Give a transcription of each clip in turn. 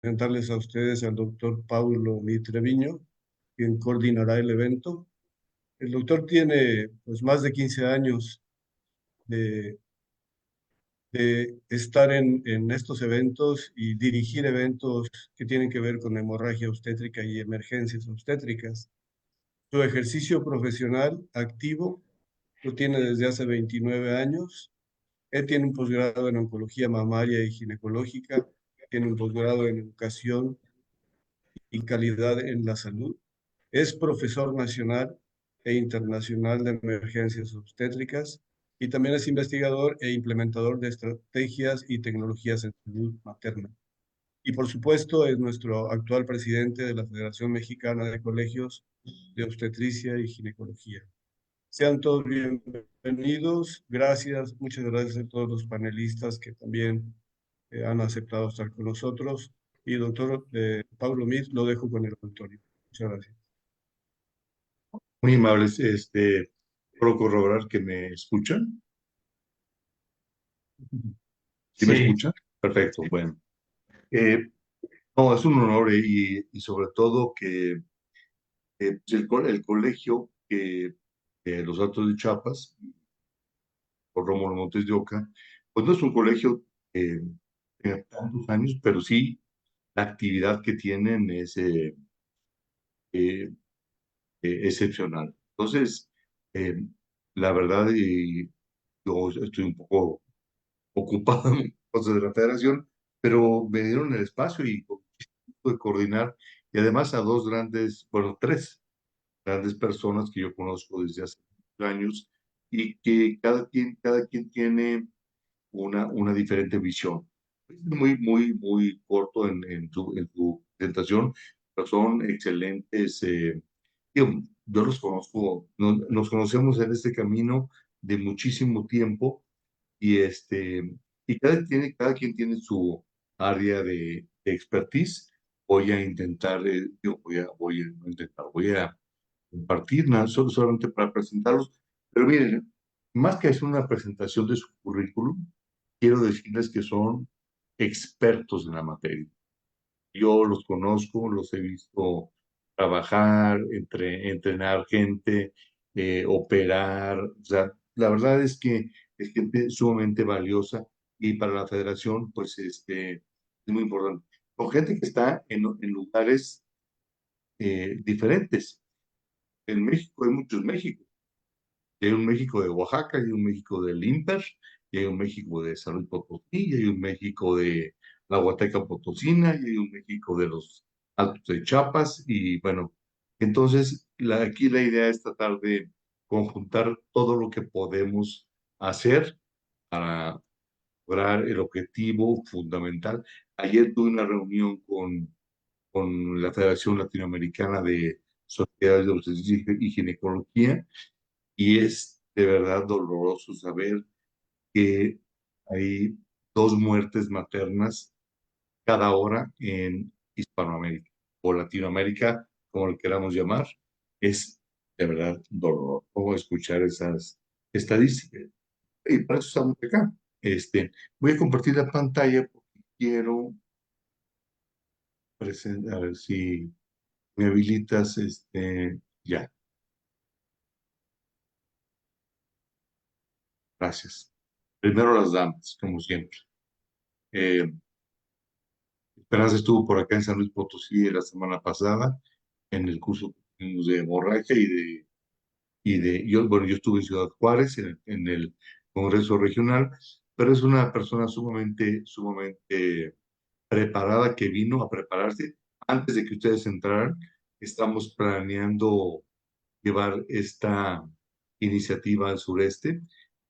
presentarles a ustedes al doctor Paulo Mitreviño, quien coordinará el evento. El doctor tiene pues, más de 15 años de, de estar en estos eventos y dirigir eventos que tienen que ver con hemorragia obstétrica y emergencias obstétricas. Su ejercicio profesional activo lo tiene desde hace 29 años. Él tiene un posgrado en oncología mamaria y ginecológica, tiene un posgrado en educación y calidad en la salud. Es profesor nacional e internacional de emergencias obstétricas y también es investigador e implementador de estrategias y tecnologías en salud materna. Y por supuesto es nuestro actual presidente de la Federación Mexicana de Colegios de Obstetricia y Ginecología. Sean todos bienvenidos. Gracias, muchas gracias a todos los panelistas que también han aceptado estar con nosotros. Y doctor Pablo Mit, lo dejo con el auditorio. Muchas gracias. Muy amables, puedo corroborar que me escuchan. ¿Sí me Sí, escuchan? Perfecto, bueno. Eh, no, es un honor y sobre todo que pues, el colegio que Los Altos de Chiapas, por Rómulo Montes de Oca, pues no es un colegio que tenga tantos años, pero sí la actividad que tienen es eh, excepcional. Entonces, eh, la verdad, yo estoy un poco ocupado en cosas de la federación, pero me dieron el espacio y de coordinar, y además a dos grandes, bueno, tres grandes personas que yo conozco desde hace muchos años y que cada quien tiene una diferente visión. Es muy corto en tu presentación, pero son excelentes. Yo los conozco, nos conocemos en este camino de muchísimo tiempo y cada quien tiene su área de expertise. Voy a intentar, no intentar, voy a compartir nada, solamente para presentarlos. Pero miren, más que hacer una presentación de su currículum, quiero decirles que son expertos en la materia. Yo los conozco, los he visto trabajar, entrenar gente, operar. O sea, la verdad es que es gente sumamente valiosa y para la federación, pues, es muy importante. Con gente que está en lugares diferentes. En México hay muchos Méxicos. Y hay un México de Oaxaca, y hay un México del IMPER, y hay un México de San Luis Potosí, y hay un México de la Huasteca Potosina, y hay un México de los Altos de Chiapas, y bueno, entonces aquí la idea es tratar de conjuntar todo lo que podemos hacer para lograr el objetivo fundamental. Ayer tuve una reunión con la Federación Latinoamericana de Sociedades de Obstetricia y Ginecología, y es de verdad doloroso saber que hay dos muertes maternas cada hora en Hispanoamérica o Latinoamérica, como lo queramos llamar. Es de verdad doloroso escuchar esas estadísticas. Y para eso estamos acá. Voy a compartir la pantalla porque quiero presentar, a ver si me habilitas, ya, gracias. Primero las damas, como siempre. Eh, Esperanza estuvo por acá en San Luis Potosí la semana pasada en el curso que tuvimos de hemorragia bueno, yo estuve en Ciudad Juárez en el Congreso Regional, pero es una persona sumamente preparada que vino a prepararse antes de que ustedes entraran. Estamos planeando llevar esta iniciativa al sureste.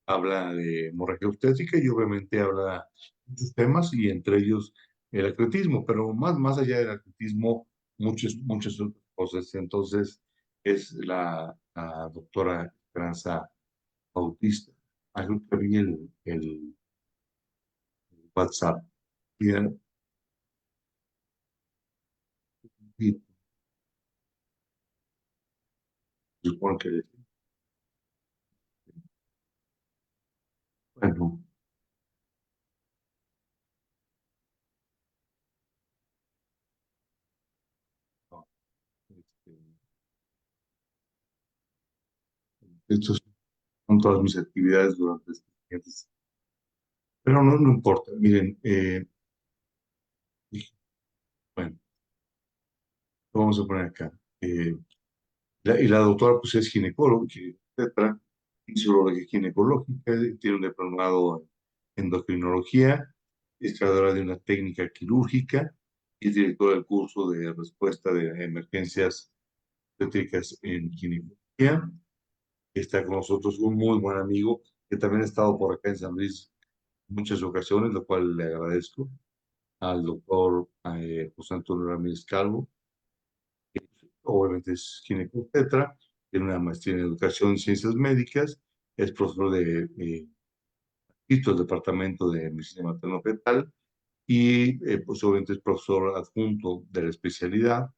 Habla de hemorragia obstétrica y obviamente habla de muchos temas y entre ellos el atletismo, pero más allá del atletismo, muchas otras cosas. Entonces, es la doctora Esperanza Bautista. Algo que vi el WhatsApp. Y, y supongo que, bueno, Estos son todas mis actividades durante estos meses. Pero no, no importa. Miren, bueno, lo vamos a poner acá. Y la doctora pues es ginecóloga, etcétera, hizo urología ginecológica, tiene un diplomado en endocrinología, es creadora de una técnica quirúrgica y es directora del curso de respuesta de emergencias obstétricas en ginecología. Está con nosotros un muy buen amigo que también ha estado por acá en San Luis en muchas ocasiones, lo cual le agradezco, al doctor José Antonio Ramírez Calvo. Obviamente es ginecotetra, tiene una maestría en educación y ciencias médicas, es profesor de del departamento de medicina materno-fetal y pues obviamente es profesor adjunto de la especialidad,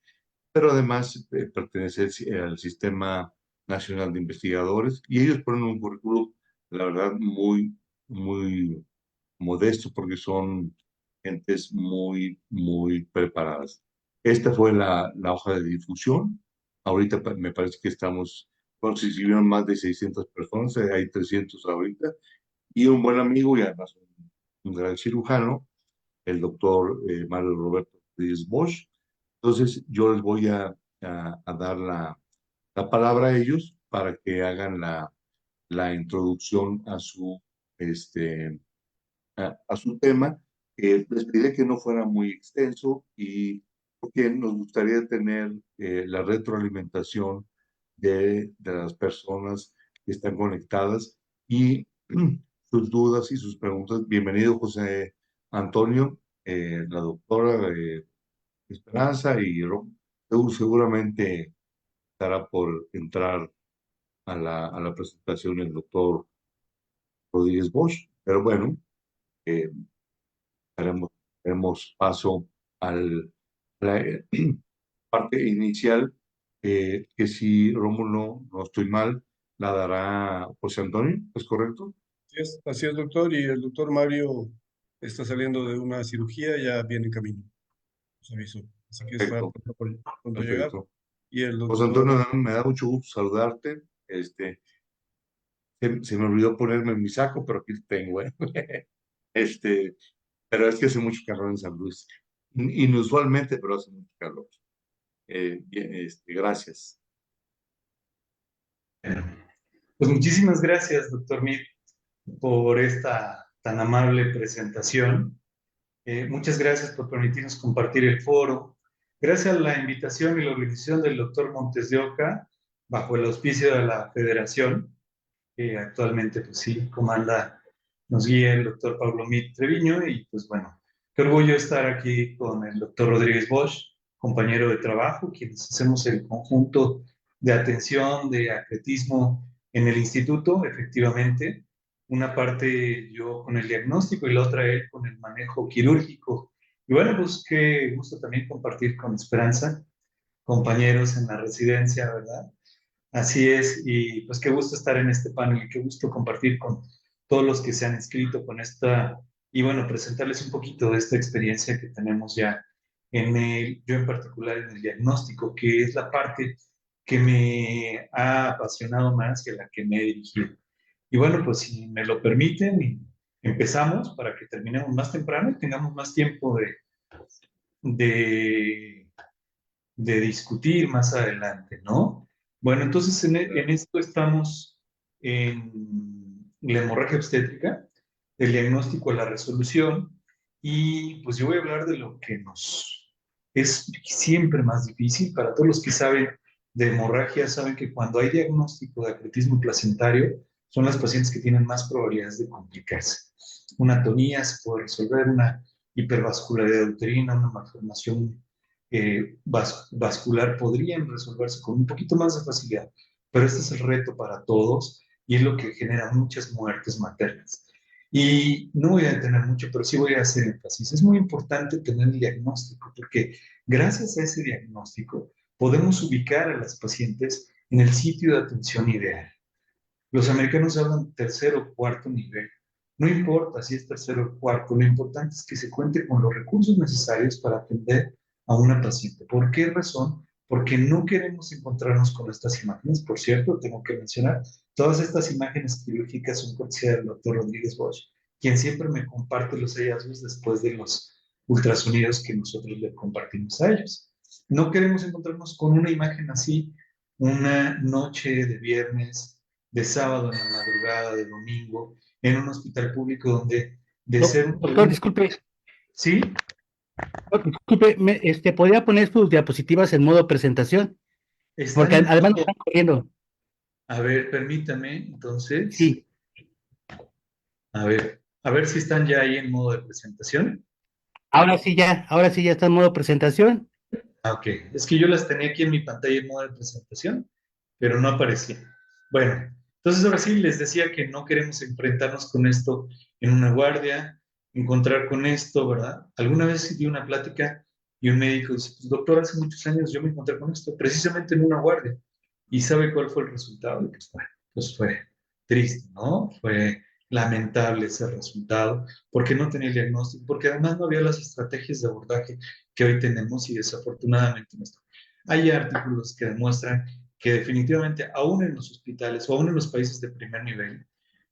pero además pertenece al Sistema Nacional de Investigadores y ellos ponen un currículum, la verdad, muy, muy modesto porque son gentes muy, muy preparadas. Esta fue la hoja de difusión. Ahorita me parece que estamos, bueno, se inscribieron más de 600 personas, hay 300 ahorita, y un buen amigo y además un gran cirujano, el doctor Mario Roberto Díaz Bosch. Entonces, yo les voy a dar la palabra a ellos para que hagan la introducción a este, a su tema. Les pedí que no fuera muy extenso y porque nos gustaría tener la retroalimentación de las personas que están conectadas y sus dudas y sus preguntas. Bienvenido, José Antonio, la doctora Esperanza y seguramente estará por entrar a la presentación el doctor Rodríguez Bosch, pero bueno, eh, daremos, daremos paso al, a la parte inicial, que si Rómulo no estoy mal, la dará José Antonio, ¿es correcto? Así es, doctor, y el doctor Mario está saliendo de una cirugía, ya viene en camino, nos avisó. Así que está Perfecto, pronto a llegar. perfecto. Y el José doctor, Antonio, me da mucho gusto saludarte. Se me olvidó ponerme mi saco, pero aquí lo tengo, ¿eh? Este, pero es que hace mucho calor en San Luis. Inusualmente, pero hace mucho calor. Bien, gracias. Pues muchísimas gracias, doctor Mid, por esta tan amable presentación. Muchas gracias por permitirnos compartir el foro. Gracias a la invitación y la organización del doctor Montes de Oca, bajo el auspicio de la Federación, que actualmente, pues sí, comanda, nos guía el doctor Pablo Mid Treviño, y pues bueno, qué orgullo estar aquí con el doctor Rodríguez Bosch, compañero de trabajo, quienes hacemos el conjunto de atención, de atletismo en el instituto, efectivamente. Una parte yo con el diagnóstico y la otra él con el manejo quirúrgico. Y bueno, pues qué gusto también compartir con Esperanza, compañeros en la residencia, ¿verdad? Así es, y pues qué gusto estar en este panel y qué gusto compartir con todos los que se han inscrito con esta, y bueno, presentarles un poquito de esta experiencia que tenemos ya yo en particular en el diagnóstico, que es la parte que me ha apasionado más y a la que me he dirigido. Y bueno, pues si me lo permiten, empezamos para que terminemos más temprano y tengamos más tiempo de, de discutir más adelante, ¿no? Bueno, entonces en esto estamos en la hemorragia obstétrica, el diagnóstico a la resolución, y pues yo voy a hablar de lo que nos es siempre más difícil. Para todos los que saben de hemorragia, saben que cuando hay diagnóstico de acretismo placentario, son las pacientes que tienen más probabilidades de complicarse. Una atonía se puede resolver, una hipervascularidad uterina, una malformación vascular podrían resolverse con un poquito más de facilidad, pero este es el reto para todos y es lo que genera muchas muertes maternas. Y no voy a detener mucho, pero sí voy a hacer énfasis. Es muy importante tener el diagnóstico porque gracias a ese diagnóstico podemos ubicar a las pacientes en el sitio de atención ideal. Los americanos hablan tercer o cuarto nivel. No importa si es tercero o cuarto, lo importante es que se cuente con los recursos necesarios para atender a una paciente. ¿Por qué razón? porque no queremos encontrarnos con estas imágenes. Por cierto, tengo que mencionar, todas estas imágenes quirúrgicas son cortesía del doctor Rodríguez Bosch, quien siempre me comparte los hallazgos después de los ultrasonidos que nosotros le compartimos a ellos. No queremos encontrarnos con una imagen así, una noche de viernes, de sábado en la madrugada, de domingo, en un hospital público donde de ser un... Doctor, disculpe, ¿Sí? disculpe, ¿podría poner sus diapositivas en modo presentación? Están Porque en además me modo... están corriendo. A ver, permítame, entonces, Sí, a ver si están ya ahí en modo de presentación. ahora sí ya está en modo presentación. Ah, ok. Es que yo las tenía aquí en mi pantalla en modo de presentación, pero no aparecía. Bueno, entonces ahora sí les decía que no queremos enfrentarnos con esto en una guardia, encontrar con esto, ¿verdad? Alguna vez di una plática y un médico dice, pues, doctor, hace muchos años yo me encontré con esto, precisamente en una guardia. ¿Y sabe cuál fue el resultado? Y pues bueno, pues fue triste, ¿no? Fue lamentable ese resultado, porque no tenía el diagnóstico, porque además no había las estrategias de abordaje que hoy tenemos y desafortunadamente no está. Hay artículos que demuestran que definitivamente, aún en los hospitales o aún en los países de primer nivel,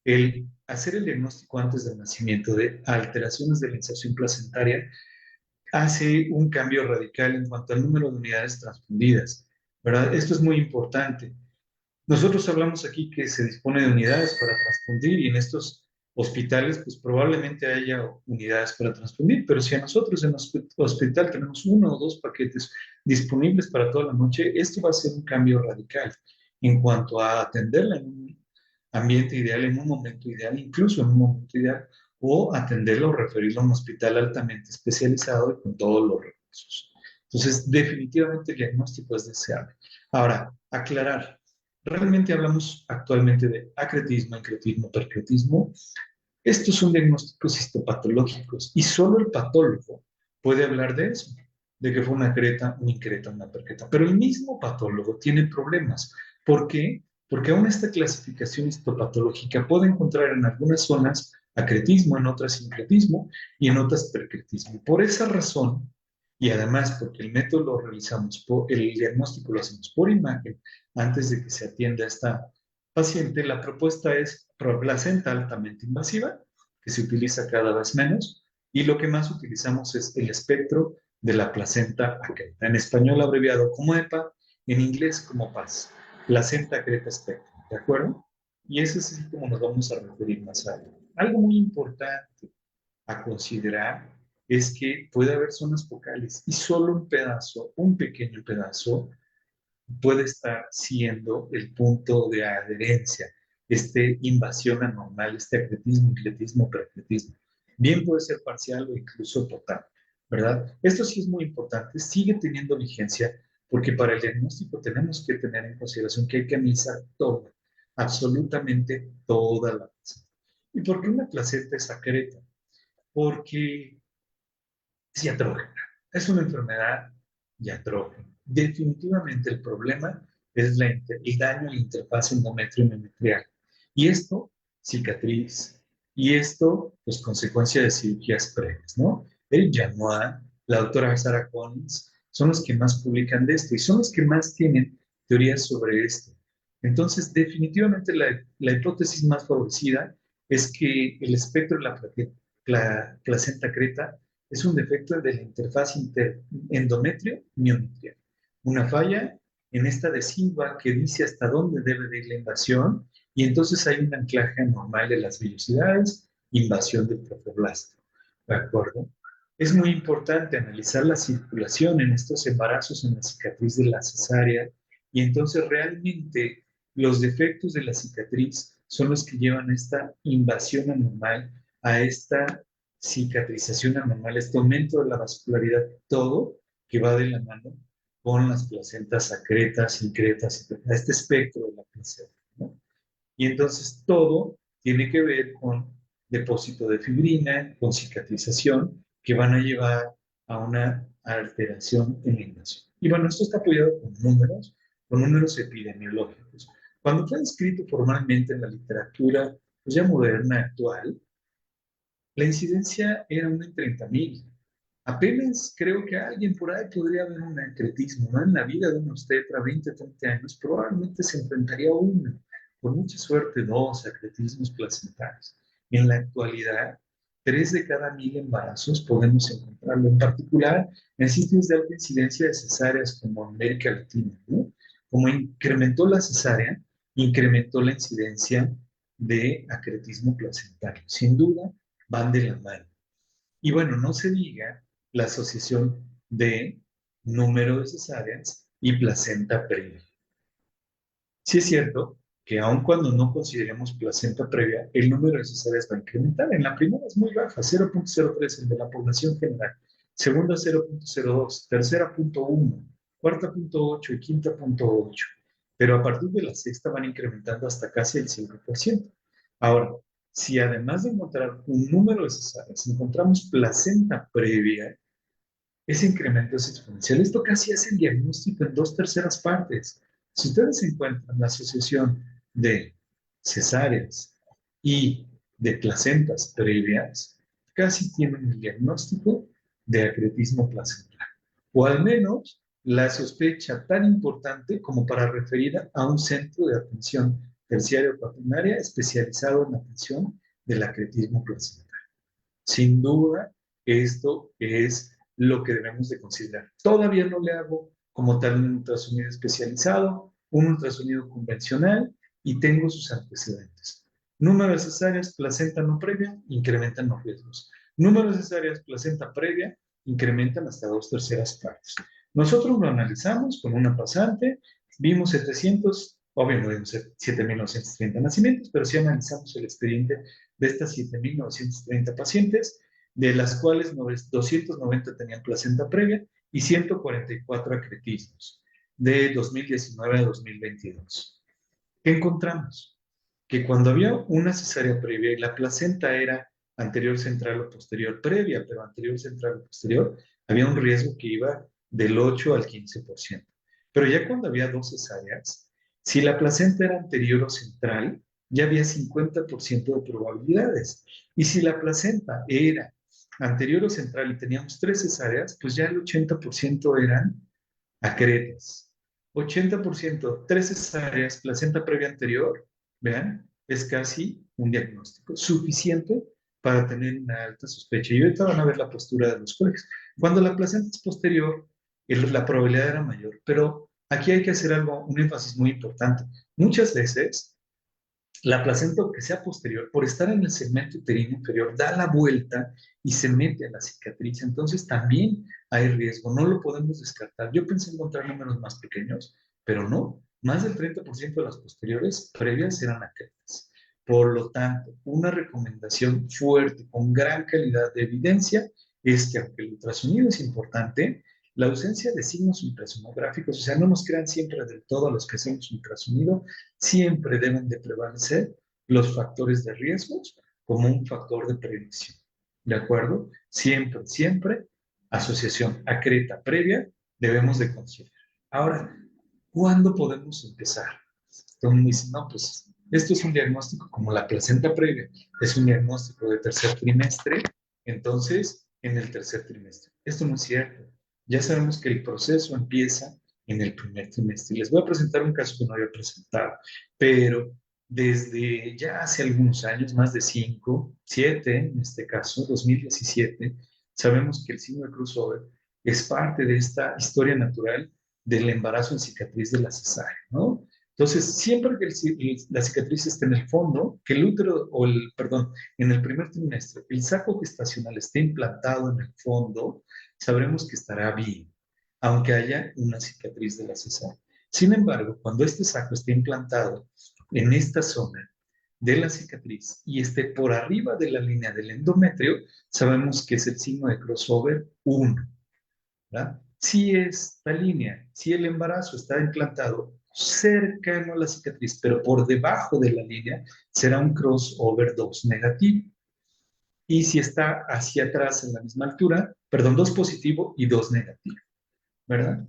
el hacer el diagnóstico antes del nacimiento de alteraciones de la inserción placentaria hace un cambio radical en cuanto al número de unidades transfundidas, ¿verdad? Esto es muy importante. Nosotros hablamos aquí que se dispone de unidades para transfundir y en estos hospitales pues probablemente haya unidades para transfundir, pero si a nosotros en el hospital tenemos uno o dos paquetes disponibles para toda la noche, esto va a ser un cambio radical en cuanto a atenderla en un ambiente ideal, en un momento ideal, incluso en un momento ideal, o atenderlo o referirlo a un hospital altamente especializado y con todos los recursos. Entonces, definitivamente el diagnóstico es deseable. Ahora, aclarar, realmente hablamos actualmente de acretismo, encretismo, percretismo. Estos son diagnósticos histopatológicos y solo el patólogo puede hablar de eso, de que fue una creta, una increta, una percreta. Pero el mismo patólogo tiene problemas. ¿Por qué? Porque aún esta clasificación histopatológica puede encontrar en algunas zonas acretismo, en otras sincretismo y en otras percretismo. Por esa razón, y además porque el método lo realizamos, el diagnóstico lo hacemos por imagen, antes de que se atienda a esta paciente, la propuesta es placenta altamente invasiva, que se utiliza cada vez menos, y lo que más utilizamos es el espectro de la placenta acreta. En español abreviado como EPA, en inglés como PAS. Placenta acreta espectro, ¿de acuerdo? Y eso es así como nos vamos a referir más adelante. Algo muy importante a considerar es que puede haber zonas focales y solo un pedazo, un pequeño pedazo, puede estar siendo el punto de adherencia, invasión anormal, acretismo, incretismo, preacretismo. Bien puede ser parcial o incluso total, ¿verdad? Esto sí es muy importante, sigue teniendo vigencia, porque para el diagnóstico tenemos que tener en consideración que hay que analizar todo, absolutamente toda la placenta. ¿Y por qué una placenta es acreta? Porque es iatrógena, es una enfermedad iatrógena. Definitivamente el problema es el daño a la interfaz endometrio-memetrial. Y esto, cicatriz. Y esto, pues, consecuencia de cirugías previas, ¿no? El Janois, la doctora Sarah Collins, son los que más publican de esto y son los que más tienen teorías sobre esto. Entonces, definitivamente la hipótesis más favorecida es que el espectro de la placenta creta es un defecto de la interfaz endometrio-miometrial. Una falla en esta adhesiva que dice hasta dónde debe de ir la invasión y entonces hay un anclaje anormal de las vellosidades, invasión del trofoblast. ¿De acuerdo? Es muy importante analizar la circulación en estos embarazos en la cicatriz de la cesárea y entonces realmente los defectos de la cicatriz son los que llevan a esta invasión anormal, a esta cicatrización anormal, este aumento de la vascularidad, todo que va de la mano con las placentas acretas, incretas, a este espectro de la placenta, ¿no? Y entonces todo tiene que ver con depósito de fibrina, con cicatrización, que van a llevar a una alteración en la invasión. Y bueno, esto está apoyado con números epidemiológicos. Cuando fue descrito formalmente en la literatura, pues ya moderna, actual, la incidencia era una en 30,000. Apenas creo que alguien por ahí podría haber un acretismo, ¿no? En la vida de un obstetra, 20, 30 años, probablemente se enfrentaría a uno, con mucha suerte, dos acretismos placentarios. En la actualidad, 3 de cada 1000 embarazos podemos encontrarlo, en particular en sitios de alta incidencia de cesáreas como América Latina, ¿no? Como incrementó la cesárea, incrementó la incidencia de acretismo placentario. Sin duda, van de la mano. Y bueno, no se diga la asociación de número de cesáreas y placenta previa. Sí es cierto que aun cuando no consideremos placenta previa, el número de cesáreas va a incrementar. En la primera es muy baja, 0.03, el de la población general. Segunda, 0.02. Tercera, 0.1. Cuarta, 0.8 y quinta, 0.8. Pero a partir de la sexta van incrementando hasta casi el 5%. Ahora, si además de encontrar un número de cesáreas, encontramos placenta previa, ese incremento es exponencial. Esto casi hace el diagnóstico en 2/3 partes. Si ustedes encuentran la asociación de cesáreas y de placentas previas, casi tienen el diagnóstico de acretismo placental. O al menos la sospecha tan importante como para referir a un centro de atención terciaria o cuaternaria especializado en la atención del acretismo placental. Sin duda, esto es lo que debemos de considerar. Todavía no le hago como tal un ultrasonido especializado, un ultrasonido convencional y tengo sus antecedentes. Número de cesáreas, placenta no previa, incrementan los riesgos. Número de cesáreas, placenta previa, incrementan hasta 2/3 partes. Nosotros lo analizamos con una pasante, vimos 700, obviamente no vimos 7.930 nacimientos, pero sí analizamos el expediente de estas 7.930 pacientes, de las cuales 290 tenían placenta previa y 144 acretismos, de 2019 a 2022. ¿Qué encontramos? Que cuando había una cesárea previa y la placenta era anterior central o posterior previa, pero anterior central o posterior, había un riesgo que iba del 8 al 15%. Pero ya cuando había 2 cesáreas, si la placenta era anterior o central, ya había 50% de probabilidades. Y si la placenta era anterior o central y teníamos 3 cesáreas, pues ya el 80% eran acretas. 80%, 3 cesáreas, placenta previa anterior, vean, es casi un diagnóstico suficiente para tener una alta sospecha. Y ahorita van a ver la postura de los colegas. Cuando la placenta es posterior, la probabilidad era mayor, pero aquí hay que hacer algo, un énfasis muy importante. Muchas veces la placenta, aunque sea posterior, por estar en el segmento uterino inferior, da la vuelta y se mete a la cicatriz. Entonces también hay riesgo, no lo podemos descartar. Yo pensé encontrar números más pequeños, pero no. Más del 30% de las posteriores previas eran acretas. Por lo tanto, una recomendación fuerte, con gran calidad de evidencia, es que aunque el ultrasonido es importante, la ausencia de signos ultrasonográficos, o sea, no nos crean siempre del todo a los que hacemos ultrasonido, siempre deben de prevalecer los factores de riesgos como un factor de prevención. ¿De acuerdo? Siempre, siempre, asociación acreta previa debemos de considerar. Ahora, ¿cuándo podemos empezar? Entonces dicen, no, pues esto es un diagnóstico como la placenta previa, es un diagnóstico de tercer trimestre, entonces en el tercer trimestre. Esto no es cierto. Ya sabemos que el proceso empieza en el primer trimestre. Les voy a presentar un caso que no había presentado, pero desde ya hace algunos años, más de 5, 7 en este caso, 2017, sabemos que el signo de crossover es parte de esta historia natural del embarazo en cicatriz de la cesárea, ¿no? Entonces, siempre que la cicatriz esté en el fondo, que el útero, perdón, en el primer trimestre, el saco gestacional esté implantado en el fondo, sabremos que estará bien, aunque haya una cicatriz de la cesárea. Sin embargo, cuando este saco esté implantado en esta zona de la cicatriz y esté por arriba de la línea del endometrio, sabemos que es el signo de crossover 1. ¿Verdad? Si esta línea, si el embarazo está implantado cercano a la cicatriz, pero por debajo de la línea, será un crossover 2 negativo. Y si está hacia atrás en la misma altura, perdón, 2 positivo y 2 negativo, ¿verdad?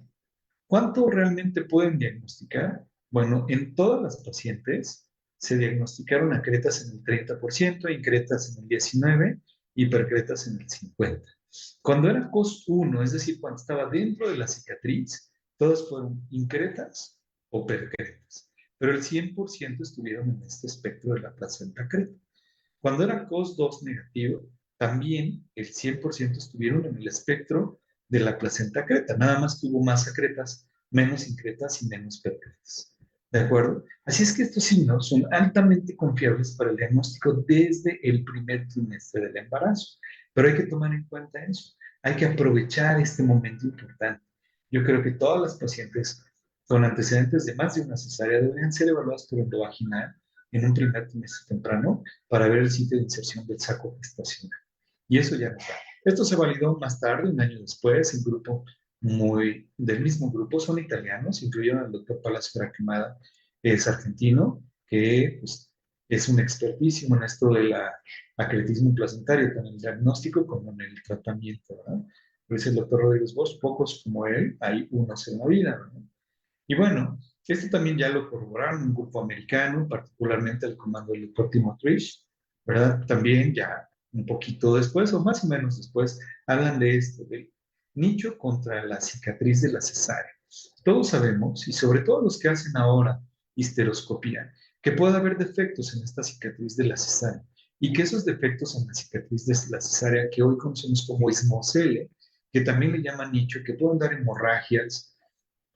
¿Cuánto realmente pueden diagnosticar? Bueno, en todas las pacientes se diagnosticaron acretas en el 30%, incretas en el 19% y hipercretas en el 50%. Cuando era COS1, es decir, cuando estaba dentro de la cicatriz, todas fueron incretas o percretas, pero el 100% estuvieron en este espectro de la placenta creta. Cuando era COS2 negativo, también el 100% estuvieron en el espectro de la placenta creta, nada más que hubo más secretas, menos incretas y menos percretas. ¿De acuerdo? Así es que estos signos son altamente confiables para el diagnóstico desde el primer trimestre del embarazo. Pero hay que tomar en cuenta eso. Hay que aprovechar este momento importante. Yo creo que todas las pacientes con antecedentes de más de una cesárea deberían ser evaluadas por endovaginal en un primer trimestre temprano para ver el sitio de inserción del saco gestacional. Y eso ya no está. Esto se validó más tarde, un año después, en grupo del mismo grupo, son italianos, incluyeron al doctor Palacio Braquemada, es argentino, que pues, es un expertísimo en esto del acretismo placentario, tanto en el diagnóstico como en el tratamiento, ¿verdad? Lo dice el doctor Rodríguez Bosch, pocos como él, hay unos en la vida, ¿verdad? Y bueno, esto también ya lo corroboraron un grupo americano, particularmente el comando del doctor Tim Trish, ¿verdad? También ya un poquito después, o más o menos después, hablan de esto, del nicho contra la cicatriz de la cesárea. Todos sabemos, y sobre todo los que hacen ahora histeroscopía, que puede haber defectos en esta cicatriz de la cesárea, y que esos defectos en la cicatriz de la cesárea, que hoy conocemos como ismocele, que también le llaman nicho, que pueden dar hemorragias,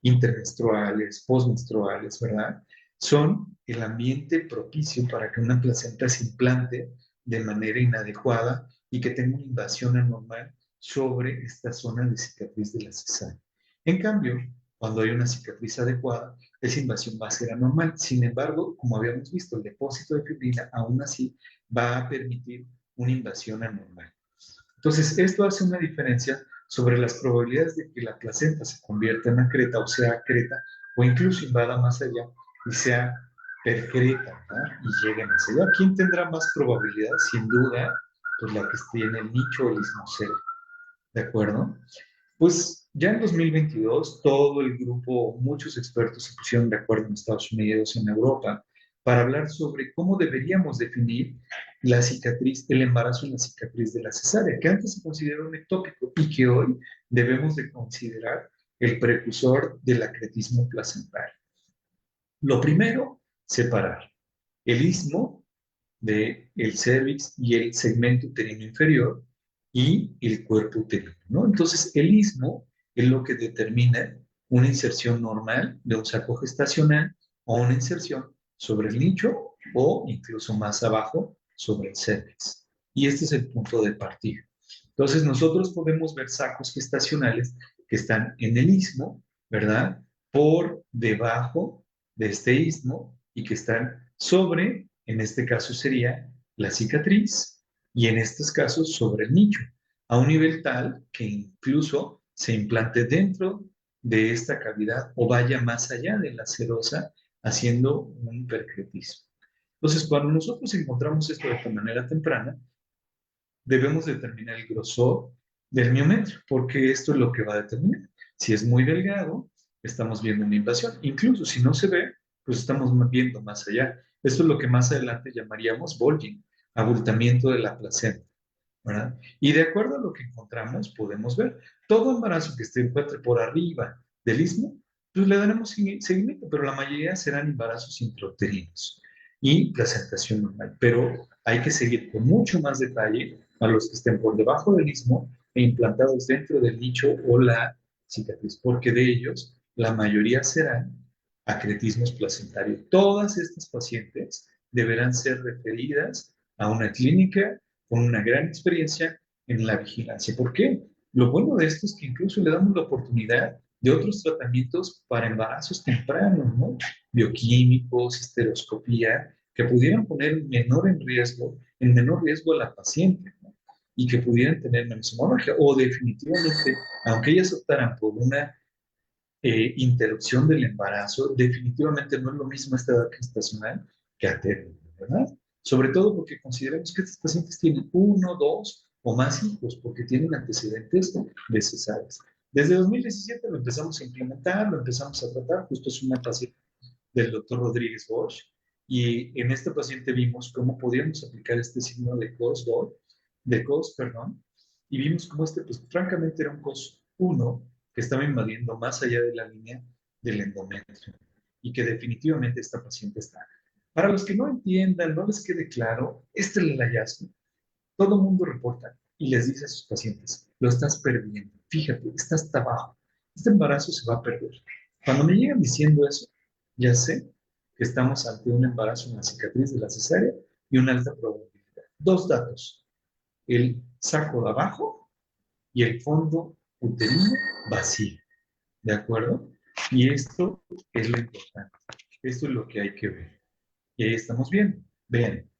intermenstruales, postmenstruales, ¿verdad? Son el ambiente propicio para que una placenta se implante de manera inadecuada y que tenga una invasión anormal sobre esta zona de cicatriz de la cesárea. En cambio, cuando hay una cicatriz adecuada, esa invasión va a ser anormal. Sin embargo, como habíamos visto, el depósito de fibrina aún así va a permitir una invasión anormal. Entonces, esto hace una diferencia sobre las probabilidades de que la placenta se convierta en acreta o sea acreta, o incluso invada más allá y sea percreta, ¿verdad? Y llegue más allá. ¿Quién tendrá más probabilidad? Sin duda, pues la que esté en el nicho o el ismocele. ¿De acuerdo? Pues ya en 2022 todo el grupo, muchos expertos se pusieron de acuerdo en Estados Unidos, en Europa, para hablar sobre cómo deberíamos definir la cicatriz, el embarazo en la cicatriz de la cesárea, que antes se consideró un ectópico y que hoy debemos de considerar el precursor del acretismo placentario. Lo primero, separar el istmo del cervix y el segmento uterino inferior y el cuerpo uterino, ¿no? Entonces, el istmo es lo que determina una inserción normal de un saco gestacional o una inserción sobre el nicho o incluso más abajo sobre el cervix. Y este es el punto de partida. Entonces, nosotros podemos ver sacos gestacionales que están en el istmo, ¿verdad? Por debajo de este istmo y que están sobre, en este caso sería la cicatriz y en estos casos sobre el nicho, a un nivel tal que incluso se implante dentro de esta cavidad o vaya más allá de la serosa haciendo un percretismo. Entonces, cuando nosotros encontramos esto de manera temprana, debemos determinar el grosor del miometrio, porque esto es lo que va a determinar. Si es muy delgado, estamos viendo una invasión. Incluso si no se ve, pues estamos viendo más allá. Esto es lo que más adelante llamaríamos bulging, abultamiento de la placenta, ¿verdad? Y de acuerdo a lo que encontramos, podemos ver todo embarazo que se encuentre por arriba del istmo, pues le daremos seguimiento, pero la mayoría serán embarazos intrauterinos y placentación normal. Pero hay que seguir con mucho más detalle a los que estén por debajo del istmo e implantados dentro del nicho o la cicatriz, porque de ellos la mayoría serán acretismos placentarios. Todas estas pacientes deberán ser referidas a una clínica con una gran experiencia en la vigilancia. ¿Por qué? Lo bueno de esto es que incluso le damos la oportunidad de otros tratamientos para embarazos tempranos, ¿no? Bioquímicos, histeroscopía, que pudieran poner en menor riesgo a la paciente, ¿no? Y que pudieran tener menos hemorragia, o definitivamente, aunque ellas optaran por una interrupción del embarazo, definitivamente no es lo mismo esta edad gestacional que a término, ¿verdad? Sobre todo porque consideramos que estos pacientes tienen uno, dos o más hijos, porque tienen antecedentes de cesáreas. Desde 2017 lo empezamos a implementar, lo empezamos a tratar, justo es una paciente del doctor Rodríguez Bosch, y en esta paciente vimos cómo podíamos aplicar este signo de COS, perdón, y vimos cómo pues francamente era un COS-1 que estaba invadiendo más allá de la línea del endometrio y que definitivamente esta paciente está. Para los que no entiendan, no les quede claro, este es el hallazgo. Todo el mundo reporta y les dice a sus pacientes, lo estás perdiendo, fíjate, está hasta abajo, este embarazo se va a perder. Cuando me llegan diciendo eso, ya sé que estamos ante un embarazo, una cicatriz de la cesárea y una alta probabilidad. Dos datos, el saco de abajo y el fondo uterino vacío, ¿de acuerdo? Y esto es lo importante, esto es lo que hay que ver. Y ahí estamos viendo, vean,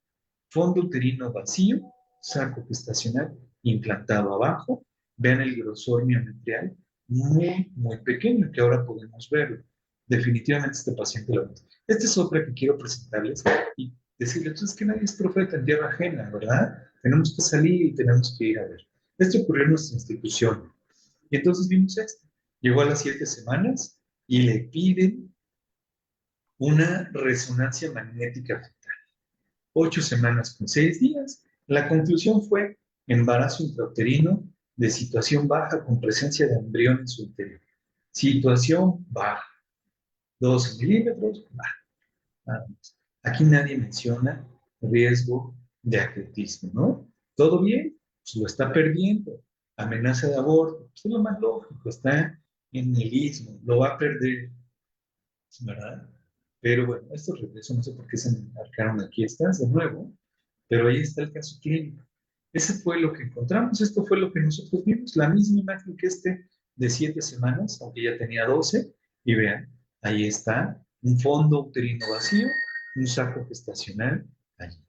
fondo uterino vacío, saco gestacional implantado abajo, vean el grosor miometrial muy, muy pequeño, que ahora podemos verlo. Definitivamente este paciente lo ve. Esta es otra que quiero presentarles y decirles, entonces que nadie es profeta en tierra ajena, ¿verdad? Tenemos que salir y tenemos que ir a ver. Esto ocurrió en nuestra institución. Y entonces vimos esto. Llegó a las 7 semanas y le piden una resonancia magnética fetal. 8 semanas con 6 días. La conclusión fue embarazo intrauterino de situación baja con presencia de embrión en su interior. Situación baja. 12 milímetros, baja. Nada más. Aquí nadie menciona riesgo de acretismo, ¿no? ¿Todo bien? Pues lo está perdiendo. Amenaza de aborto, pues es lo más lógico, está en el istmo, lo va a perder, ¿verdad? Pero bueno, esto regreso, no sé por qué se me marcaron aquí estas de nuevo, pero ahí está el caso clínico. Ese fue lo que encontramos, esto fue lo que nosotros vimos, la misma imagen que este de 7 semanas, aunque ya tenía 12, y vean, ahí está, un fondo uterino vacío, un saco gestacional allí.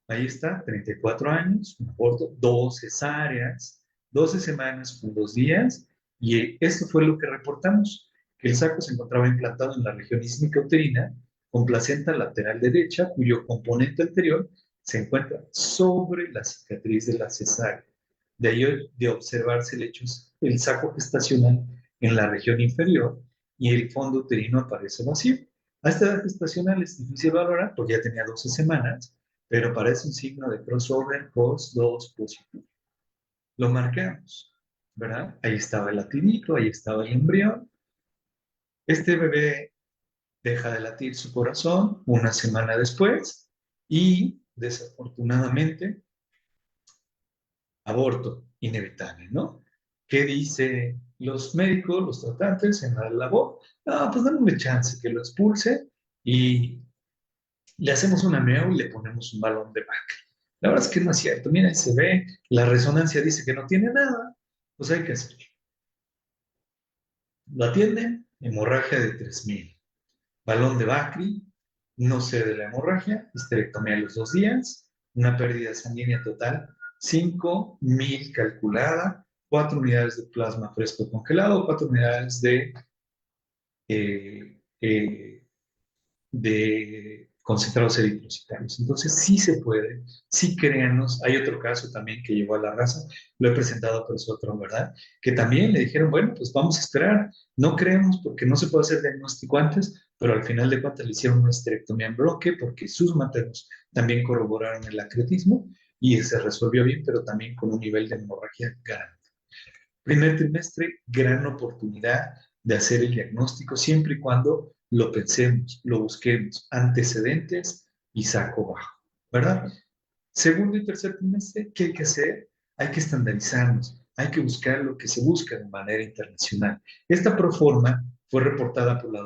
Ahí está, 34 años, un aborto, 2 cesáreas, 12 semanas con 2 días, y esto fue lo que reportamos, que el saco se encontraba implantado en la región ismica uterina, con placenta lateral derecha, cuyo componente anterior se encuentra sobre la cicatriz de la cesárea. De ahí de observarse el saco gestacional en la región inferior y el fondo uterino aparece vacío. A esta edad gestacional es difícil valorar, porque ya tenía 12 semanas, pero parece un signo de crossover COS2 positivo. Lo marcamos, ¿verdad? Ahí estaba el latidito, ahí estaba el embrión. Este bebé deja de latir su corazón una semana después y desafortunadamente aborto inevitable, ¿no? ¿Qué dicen los médicos, los tratantes en la labor? No, pues dándole chance que lo expulse y le hacemos una meo y le ponemos un balón de vaca. La verdad es que no es cierto. Mira, ahí se ve, la resonancia dice que no tiene nada, pues hay que hacerlo. Lo atienden, hemorragia de 3,000. Balón de Bacri, no cede la hemorragia, histerectomía a los 2 días, una pérdida sanguínea total, 5,000 calculada, 4 unidades de plasma fresco congelado, 4 unidades eh, eh, de concentrados eritrocitarios. Entonces, sí se puede, sí créanos. Hay otro caso también que llegó a la raza, lo he presentado, pero es otro, ¿verdad? Que también le dijeron, bueno, pues vamos a esperar. No creemos porque no se puede hacer diagnóstico antes, pero al final de cuentas le hicieron una histerectomía en bloque porque sus maternos también corroboraron el acretismo y se resolvió bien, pero también con un nivel de hemorragia grande. Primer trimestre, gran oportunidad de hacer el diagnóstico siempre y cuando lo pensemos, lo busquemos, antecedentes y saco bajo, ¿verdad? Segundo y tercer trimestre, ¿qué hay que hacer? Hay que estandarizarnos, hay que buscar lo que se busca de manera internacional. Esta proforma fue reportada por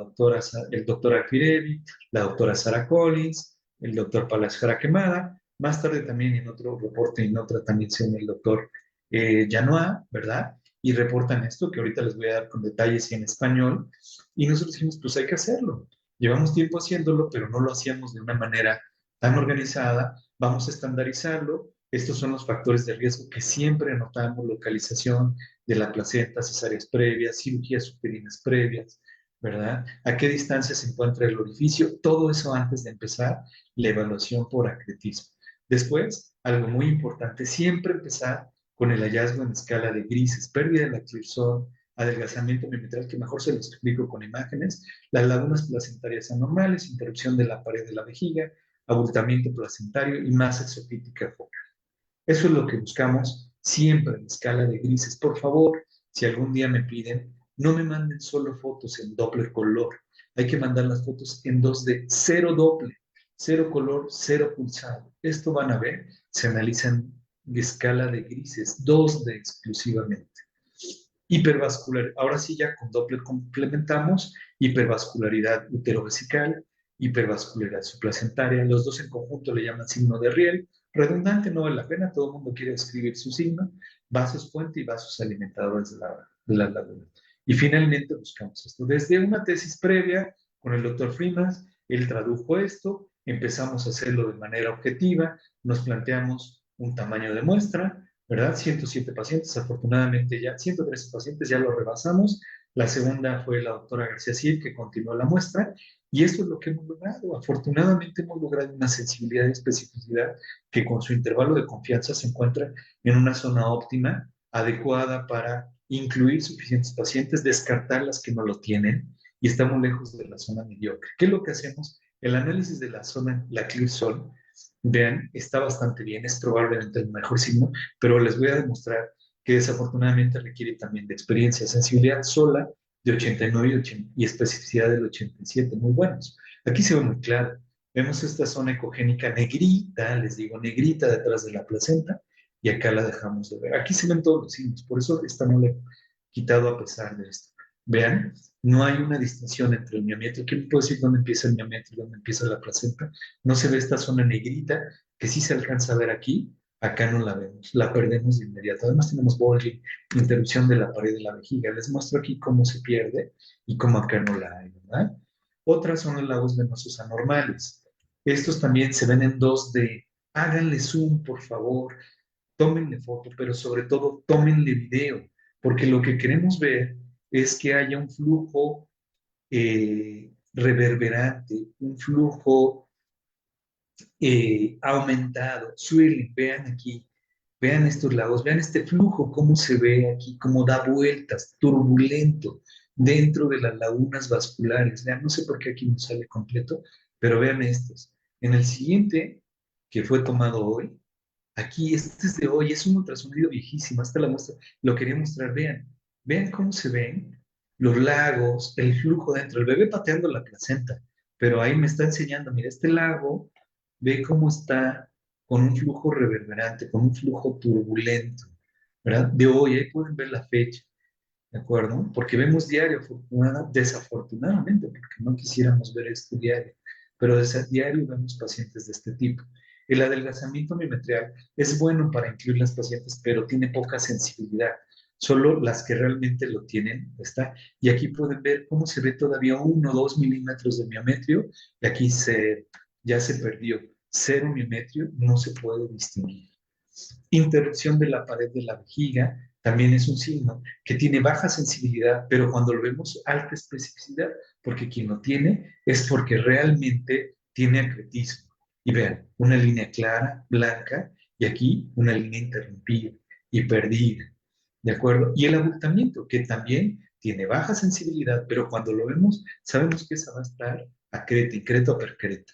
el doctor Alfirevi, la doctora Sarah Collins, el doctor Palacio Jaraquemada, más tarde también en otro reporte, en otra también se el doctor Llanoa, ¿verdad? Y reportan esto, que ahorita les voy a dar con detalles y en español. Y nosotros dijimos, pues hay que hacerlo. Llevamos tiempo haciéndolo, pero no lo hacíamos de una manera tan organizada. Vamos a estandarizarlo. Estos son los factores de riesgo que siempre anotamos: localización de la placenta, cesáreas previas, cirugías uterinas previas, ¿verdad? ¿A qué distancia se encuentra el orificio? Todo eso antes de empezar la evaluación por acretismo. Después, algo muy importante, siempre empezar con el hallazgo en escala de grises: pérdida de la Clearsone, adelgazamiento miometral, que mejor se los explico con imágenes, las lagunas placentarias anormales, interrupción de la pared de la vejiga, abultamiento placentario y masa exofítica focal. Eso es lo que buscamos siempre en escala de grises. Por favor, si algún día me piden, no me manden solo fotos en Doppler color. Hay que mandar las fotos en 2D, cero Doppler, cero color, cero pulsado. Esto van a ver, se analizan en escala de grises, 2D exclusivamente. Hipervascular, ahora sí ya con Doppler complementamos hipervascularidad uterovesical, hipervascularidad suplacentaria, los dos en conjunto le llaman signo de Riel, redundante, no vale la pena, todo el mundo quiere escribir su signo, vasos fuente y vasos alimentadores de la ladera. Y finalmente buscamos esto. Desde una tesis previa con el doctor Frimas, él tradujo esto, empezamos a hacerlo de manera objetiva, nos planteamos un tamaño de muestra, ¿verdad? 107 pacientes, afortunadamente ya, 113 pacientes ya lo rebasamos. La segunda fue la doctora García Cid, que continuó la muestra, y esto es lo que hemos logrado. Afortunadamente hemos logrado una sensibilidad y especificidad que con su intervalo de confianza se encuentra en una zona óptima, adecuada para incluir suficientes pacientes, descartar las que no lo tienen, y estamos lejos de la zona mediocre. ¿Qué es lo que hacemos? El análisis de la zona, la ClearSol, vean, está bastante bien, es probablemente el mejor signo, pero les voy a demostrar que desafortunadamente requiere también de experiencia, sensibilidad sola de 89 y especificidad del 87, muy buenos. Aquí se ve muy claro. Vemos esta zona ecogénica negrita, les digo negrita detrás de la placenta, y acá la dejamos de ver. Aquí se ven todos los signos, por eso esta no le he quitado a pesar de esto. Vean, no hay una distinción entre el miometrio. ¿Qué puedo decir dónde empieza el miometrio y dónde empieza la placenta? No se ve esta zona negrita, que sí se alcanza a ver aquí, acá no la vemos, la perdemos de inmediato. Además tenemos bulging, interrupción de la pared de la vejiga. Les muestro aquí cómo se pierde y cómo acá no la hay, ¿verdad? Otras son los lagos venosos anormales. Estos también se ven en 2D. Háganle zoom, por favor. Tómenle foto, pero sobre todo tómenle video, porque lo que queremos ver es que haya un flujo reverberante, un flujo aumentado, swirling, vean aquí, vean estos lagos, vean este flujo, cómo se ve aquí, cómo da vueltas, turbulento, dentro de las lagunas vasculares. Vean, no sé por qué aquí no sale completo, pero vean estos. En el siguiente, que fue tomado hoy, aquí, este es de hoy, es un ultrasonido viejísimo, hasta la muestra, lo quería mostrar, vean, vean cómo se ven los lagos, el flujo dentro, el bebé pateando la placenta, pero ahí me está enseñando, mira, este lago, ve cómo está con un flujo reverberante, con un flujo turbulento, ¿verdad? De hoy, ahí pueden ver la fecha, ¿de acuerdo? Porque vemos diario, desafortunadamente, porque no quisiéramos ver esto diario, pero diario vemos pacientes de este tipo. El adelgazamiento miometrial es bueno para incluir las pacientes, pero tiene poca sensibilidad. Solo las que realmente lo tienen, ¿está? Y aquí pueden ver cómo se ve todavía 1 o 2 milímetros de miometrio, y aquí ya se perdió. 0 miometrio, no se puede distinguir. Interrupción de la pared de la vejiga también es un signo que tiene baja sensibilidad, pero cuando lo vemos alta especificidad, porque quien lo tiene es porque realmente tiene acretismo. Y vean, una línea clara, blanca, y aquí una línea interrumpida y perdida. ¿De acuerdo? Y el abultamiento, que también tiene baja sensibilidad, pero cuando lo vemos, sabemos que esa va a estar acreta, increta o percreta.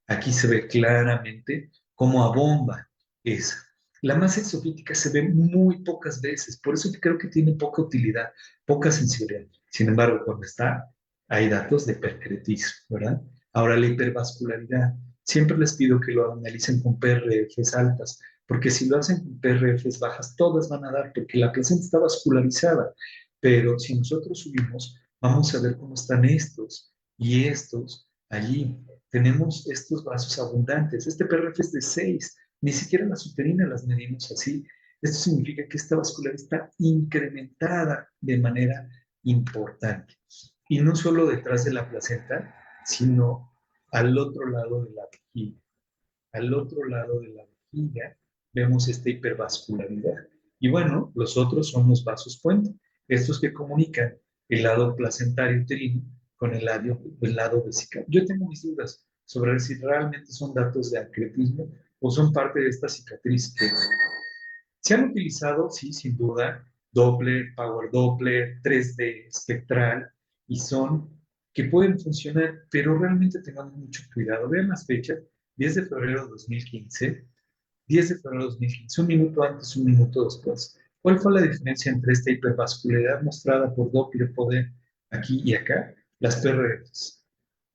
Aquí se ve claramente cómo abomba esa. La masa exofítica se ve muy pocas veces, por eso creo que tiene poca utilidad, poca sensibilidad. Sin embargo, cuando está, hay datos de percretismo, ¿verdad? Ahora, la hipervascularidad. Siempre les pido que lo analicen con PRFs altas, porque si lo hacen con PRFs bajas, todas van a dar, porque la placenta está vascularizada. Pero si nosotros subimos, vamos a ver cómo están estos y estos allí. Tenemos estos vasos abundantes. Este PRF es de 6. Ni siquiera las uterinas las medimos así. Esto significa que esta vascularidad está incrementada de manera importante. Y no solo detrás de la placenta, sino al otro lado de la vejiga. Al otro lado de la vejiga vemos esta hipervascularidad. Y bueno, los otros son los vasos puente, estos que comunican el lado placentario uterino con el lado vesical. Yo tengo mis dudas sobre si realmente son datos de acretismo o son parte de esta cicatriz que se han utilizado, sí, sin duda, Doppler, Power Doppler, 3D espectral, y son que pueden funcionar, pero realmente tengamos mucho cuidado. Vean las fechas, 10 de febrero de 2015, 10 de febrero de 2015, un minuto antes, un minuto después. ¿Cuál fue la diferencia entre esta hipervascularidad mostrada por Doppler poder aquí y acá? Las PRFs.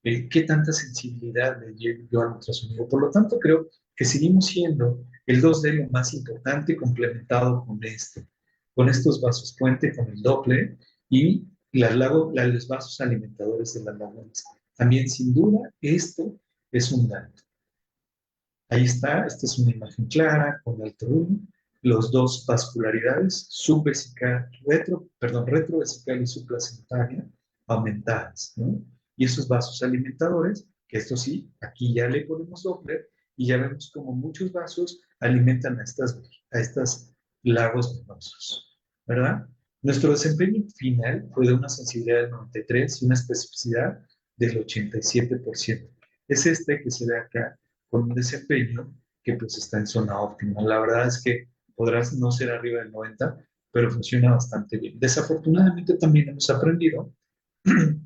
¿Qué tanta sensibilidad le dio al ultrasonido? Por lo tanto, creo que seguimos siendo el 2D lo más importante complementado con estos vasos puente, con el Doppler y los vasos alimentadores de las lagunas. También, sin duda, esto es un dato. Ahí está, esta es una imagen clara con alto volumen, los dos vascularidades, retrovesical y subplacentaria, aumentadas, ¿no? Y esos vasos alimentadores, que esto sí, aquí ya le ponemos Doppler y ya vemos como muchos vasos alimentan a estas lagos venosos, ¿verdad? Nuestro desempeño final fue de una sensibilidad del 93 y una especificidad del 87%. Es este que se ve acá con un desempeño que pues está en zona óptima. La verdad es que podrás no ser arriba del 90, pero funciona bastante bien. Desafortunadamente también hemos aprendido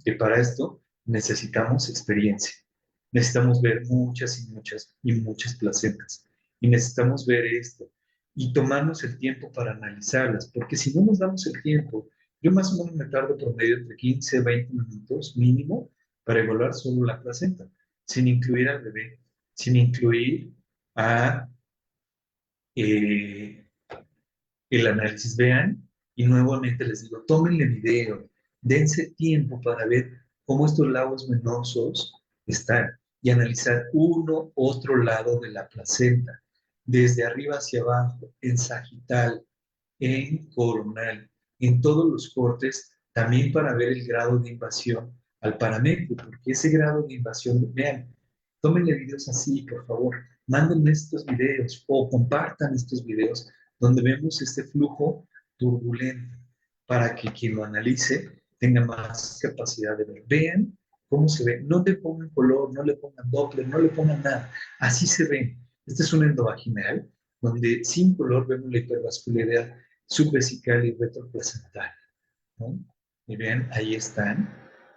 que para esto necesitamos experiencia. Necesitamos ver muchas y muchas y muchas placentas. Y necesitamos ver esto y tomarnos el tiempo para analizarlas, porque si no nos damos el tiempo, yo más o menos me tardo por medio entre 15 y 20 minutos mínimo para evaluar solo la placenta, sin incluir al bebé, sin incluir a eh, el análisis. Vean, y nuevamente les digo, tómenle video, dense tiempo para ver cómo estos lagos venosos están y analizar uno otro lado de la placenta, desde arriba hacia abajo, en sagital, en coronal, en todos los cortes, también para ver el grado de invasión al paramétrico, porque ese grado de invasión, vean, tómenle videos así, por favor, mándenme estos videos o compartan estos videos donde vemos este flujo turbulento para que quien lo analice tenga más capacidad de ver. Vean cómo se ve. No le pongan color, no le pongan Doppler, no le pongan nada. Así se ve. Este es un endovaginal donde sin color vemos la hipervascularidad subvesical y retroplacental, ¿no? Y vean, ahí están,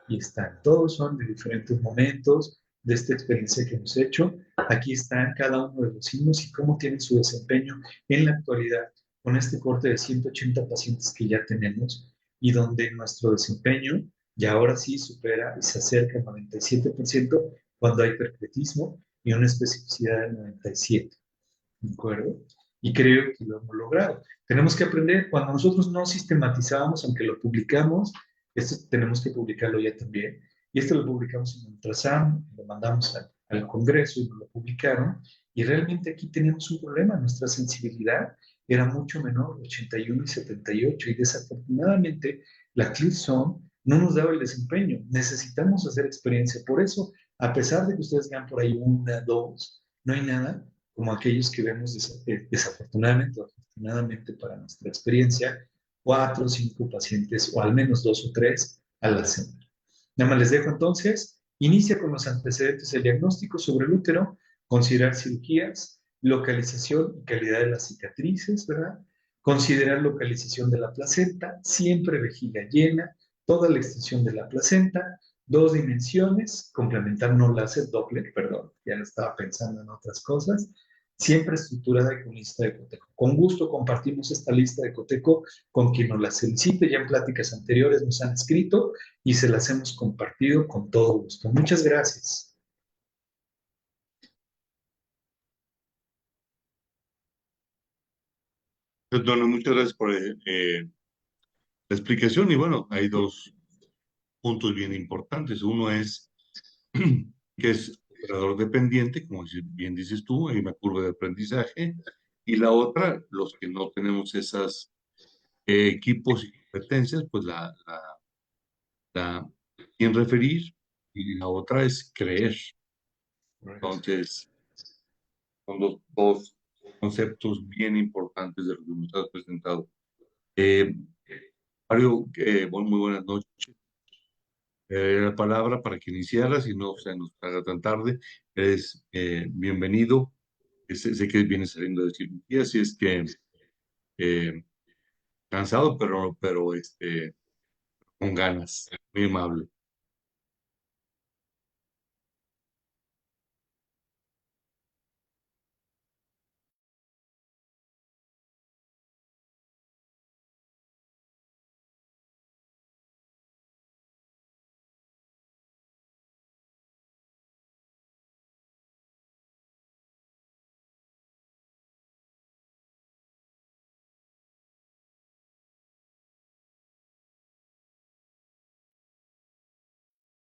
y están. Todos son de diferentes momentos de esta experiencia que hemos hecho. Aquí están cada uno de los signos y cómo tienen su desempeño en la actualidad con este corte de 180 pacientes que ya tenemos y donde nuestro desempeño ya ahora sí supera y se acerca al 97% cuando hay percretismo y una especificidad del 97%. ¿De acuerdo? Y creo que lo hemos logrado. Tenemos que aprender, cuando nosotros no sistematizábamos, aunque lo publicamos, esto tenemos que publicarlo ya también, y esto lo publicamos en Ultrasound, lo mandamos al Congreso y lo publicaron, y realmente aquí teníamos un problema, nuestra sensibilidad era mucho menor, 81 y 78, y desafortunadamente la ClearZone no nos daba el desempeño, necesitamos hacer experiencia, por eso, a pesar de que ustedes vean por ahí una, dos, no hay nada como aquellos que vemos desafortunadamente o afortunadamente para nuestra experiencia, 4 o 5 pacientes, o al menos 2 o 3 a la semana. Nada más les dejo entonces, inicia con los antecedentes del diagnóstico sobre el útero, considerar cirugías, localización y calidad de las cicatrices, ¿verdad? Considerar localización de la placenta, siempre vejiga llena, toda la extensión de la placenta, 2 dimensiones, complementar no láser, Doppler, perdón, ya estaba pensando en otras cosas, siempre estructurada y con lista de cotejo. Con gusto compartimos esta lista de cotejo con quien nos la solicite, ya en pláticas anteriores nos han escrito y se las hemos compartido con todo gusto. Muchas gracias. Don, muchas gracias por la explicación. Y bueno, hay dos puntos bien importantes. Uno es que es operador dependiente, como bien dices tú, hay una curva de aprendizaje. Y la otra, los que no tenemos esos equipos y competencias, pues la quieren referir. Y la otra es creer. Entonces, son dos conceptos bien importantes de lo que nos has presentado. Eh, Mario, muy buenas noches. La palabra para que iniciaras y no se nos haga tan tarde. Eres bienvenido. Sé que vienes saliendo de cirugía, así es que eh, cansado, pero con ganas. Muy amable.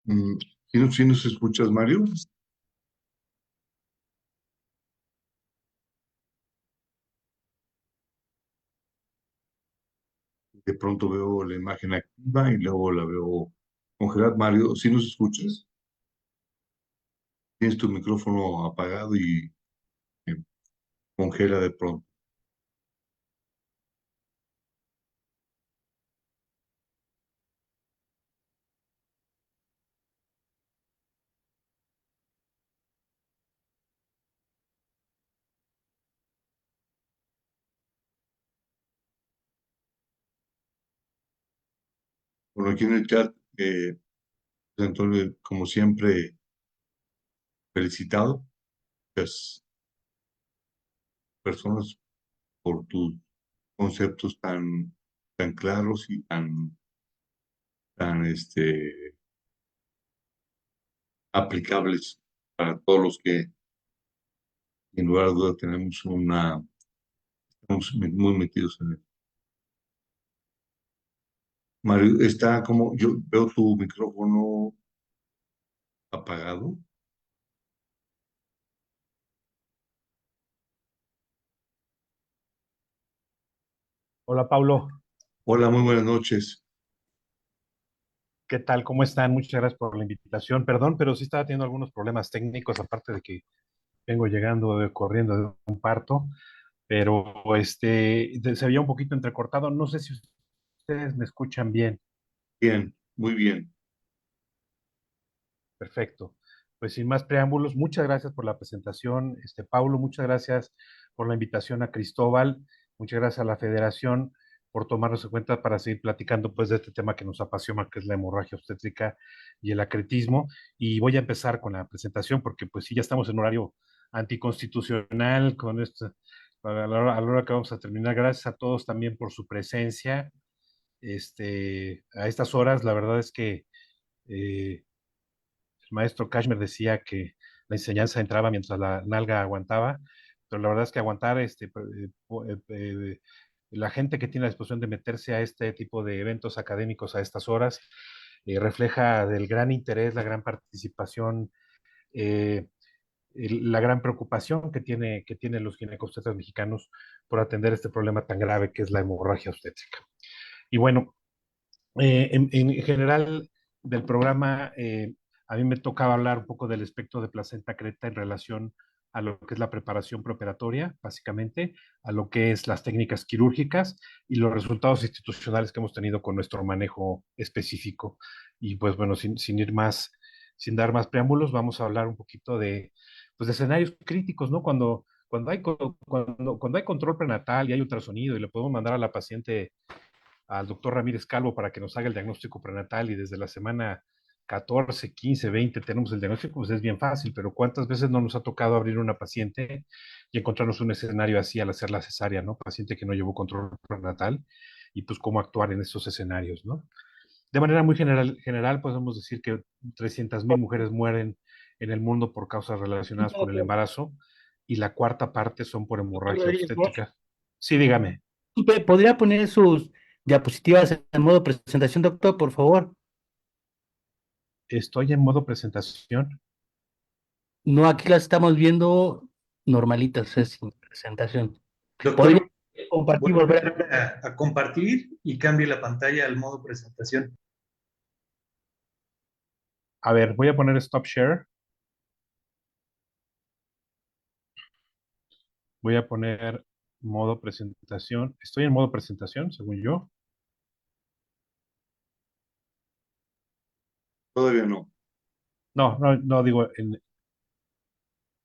Mm, ¿sí nos escuchas, Mario? De pronto veo la imagen activa y luego la veo congelada. Mario, ¿sí nos escuchas? Tienes tu micrófono apagado y eh, congela de pronto. Bueno, aquí en el chat, Antonio, como siempre, felicitado. Las personas por tus conceptos tan claros y tan aplicables para todos los que, en lugar de duda, estamos muy metidos en él. Mario, está como, yo veo tu micrófono apagado. Hola Pablo, Hola, muy buenas noches. ¿qué tal? ¿Cómo están? Muchas gracias por la invitación. Perdón, pero sí estaba teniendo algunos problemas técnicos, aparte de que vengo llegando corriendo de un parto, pero se veía un poquito entrecortado. No sé si ustedes me escuchan bien. Bien, muy bien. Perfecto. Pues sin más preámbulos, muchas gracias por la presentación, Pablo, muchas gracias por la invitación a Cristóbal, muchas gracias a la Federación por tomarnos en cuenta para seguir platicando pues de este tema que nos apasiona, que es la hemorragia obstétrica y el acretismo. Y voy a empezar con la presentación porque pues sí, ya estamos en horario anticonstitucional con esto, a la hora que vamos a terminar. Gracias a todos también por su presencia. A estas horas, la verdad es que eh, el maestro Kashmer decía que la enseñanza entraba mientras la nalga aguantaba, pero la verdad es que aguantar la gente que tiene la disposición de meterse a este tipo de eventos académicos a estas horas refleja del gran interés, la gran participación, eh, la gran preocupación que tienen los ginecobstetras mexicanos por atender este problema tan grave que es la hemorragia obstétrica. Y bueno, en general del programa, a mí me tocaba hablar un poco del espectro de placenta creta en relación a lo que es la preparación preoperatoria, básicamente, a lo que es las técnicas quirúrgicas y los resultados institucionales que hemos tenido con nuestro manejo específico. Y pues bueno, sin ir más, sin dar más preámbulos, vamos a hablar un poquito pues, de escenarios críticos, ¿no? Cuando hay control prenatal y hay ultrasonido y le podemos mandar a la paciente al doctor Ramírez Calvo para que nos haga el diagnóstico prenatal y desde la semana 14, 15, 20 tenemos el diagnóstico, pues es bien fácil, pero ¿cuántas veces no nos ha tocado abrir una paciente y encontrarnos un escenario así al hacer la cesárea, ¿no? Paciente que no llevó control prenatal y pues cómo actuar en estos escenarios, ¿no? De manera muy general podemos decir que 300,000 mujeres mueren en el mundo por causas relacionadas con el embarazo y la cuarta parte son por Doctor hemorragia Rodríguez, obstétrica. Sí, dígame. disculpe, ¿podría poner sus diapositivas en modo presentación, doctor, por favor? Estoy en modo presentación. No, aquí las estamos viendo normalitas, es sin presentación. ¿Podría Doctor, compartir, voy volver? a compartir y cambie la pantalla al modo presentación. A ver, voy a poner Stop Share. Voy a poner modo presentación. Estoy en modo presentación, según yo. Todavía no. No, no, no digo.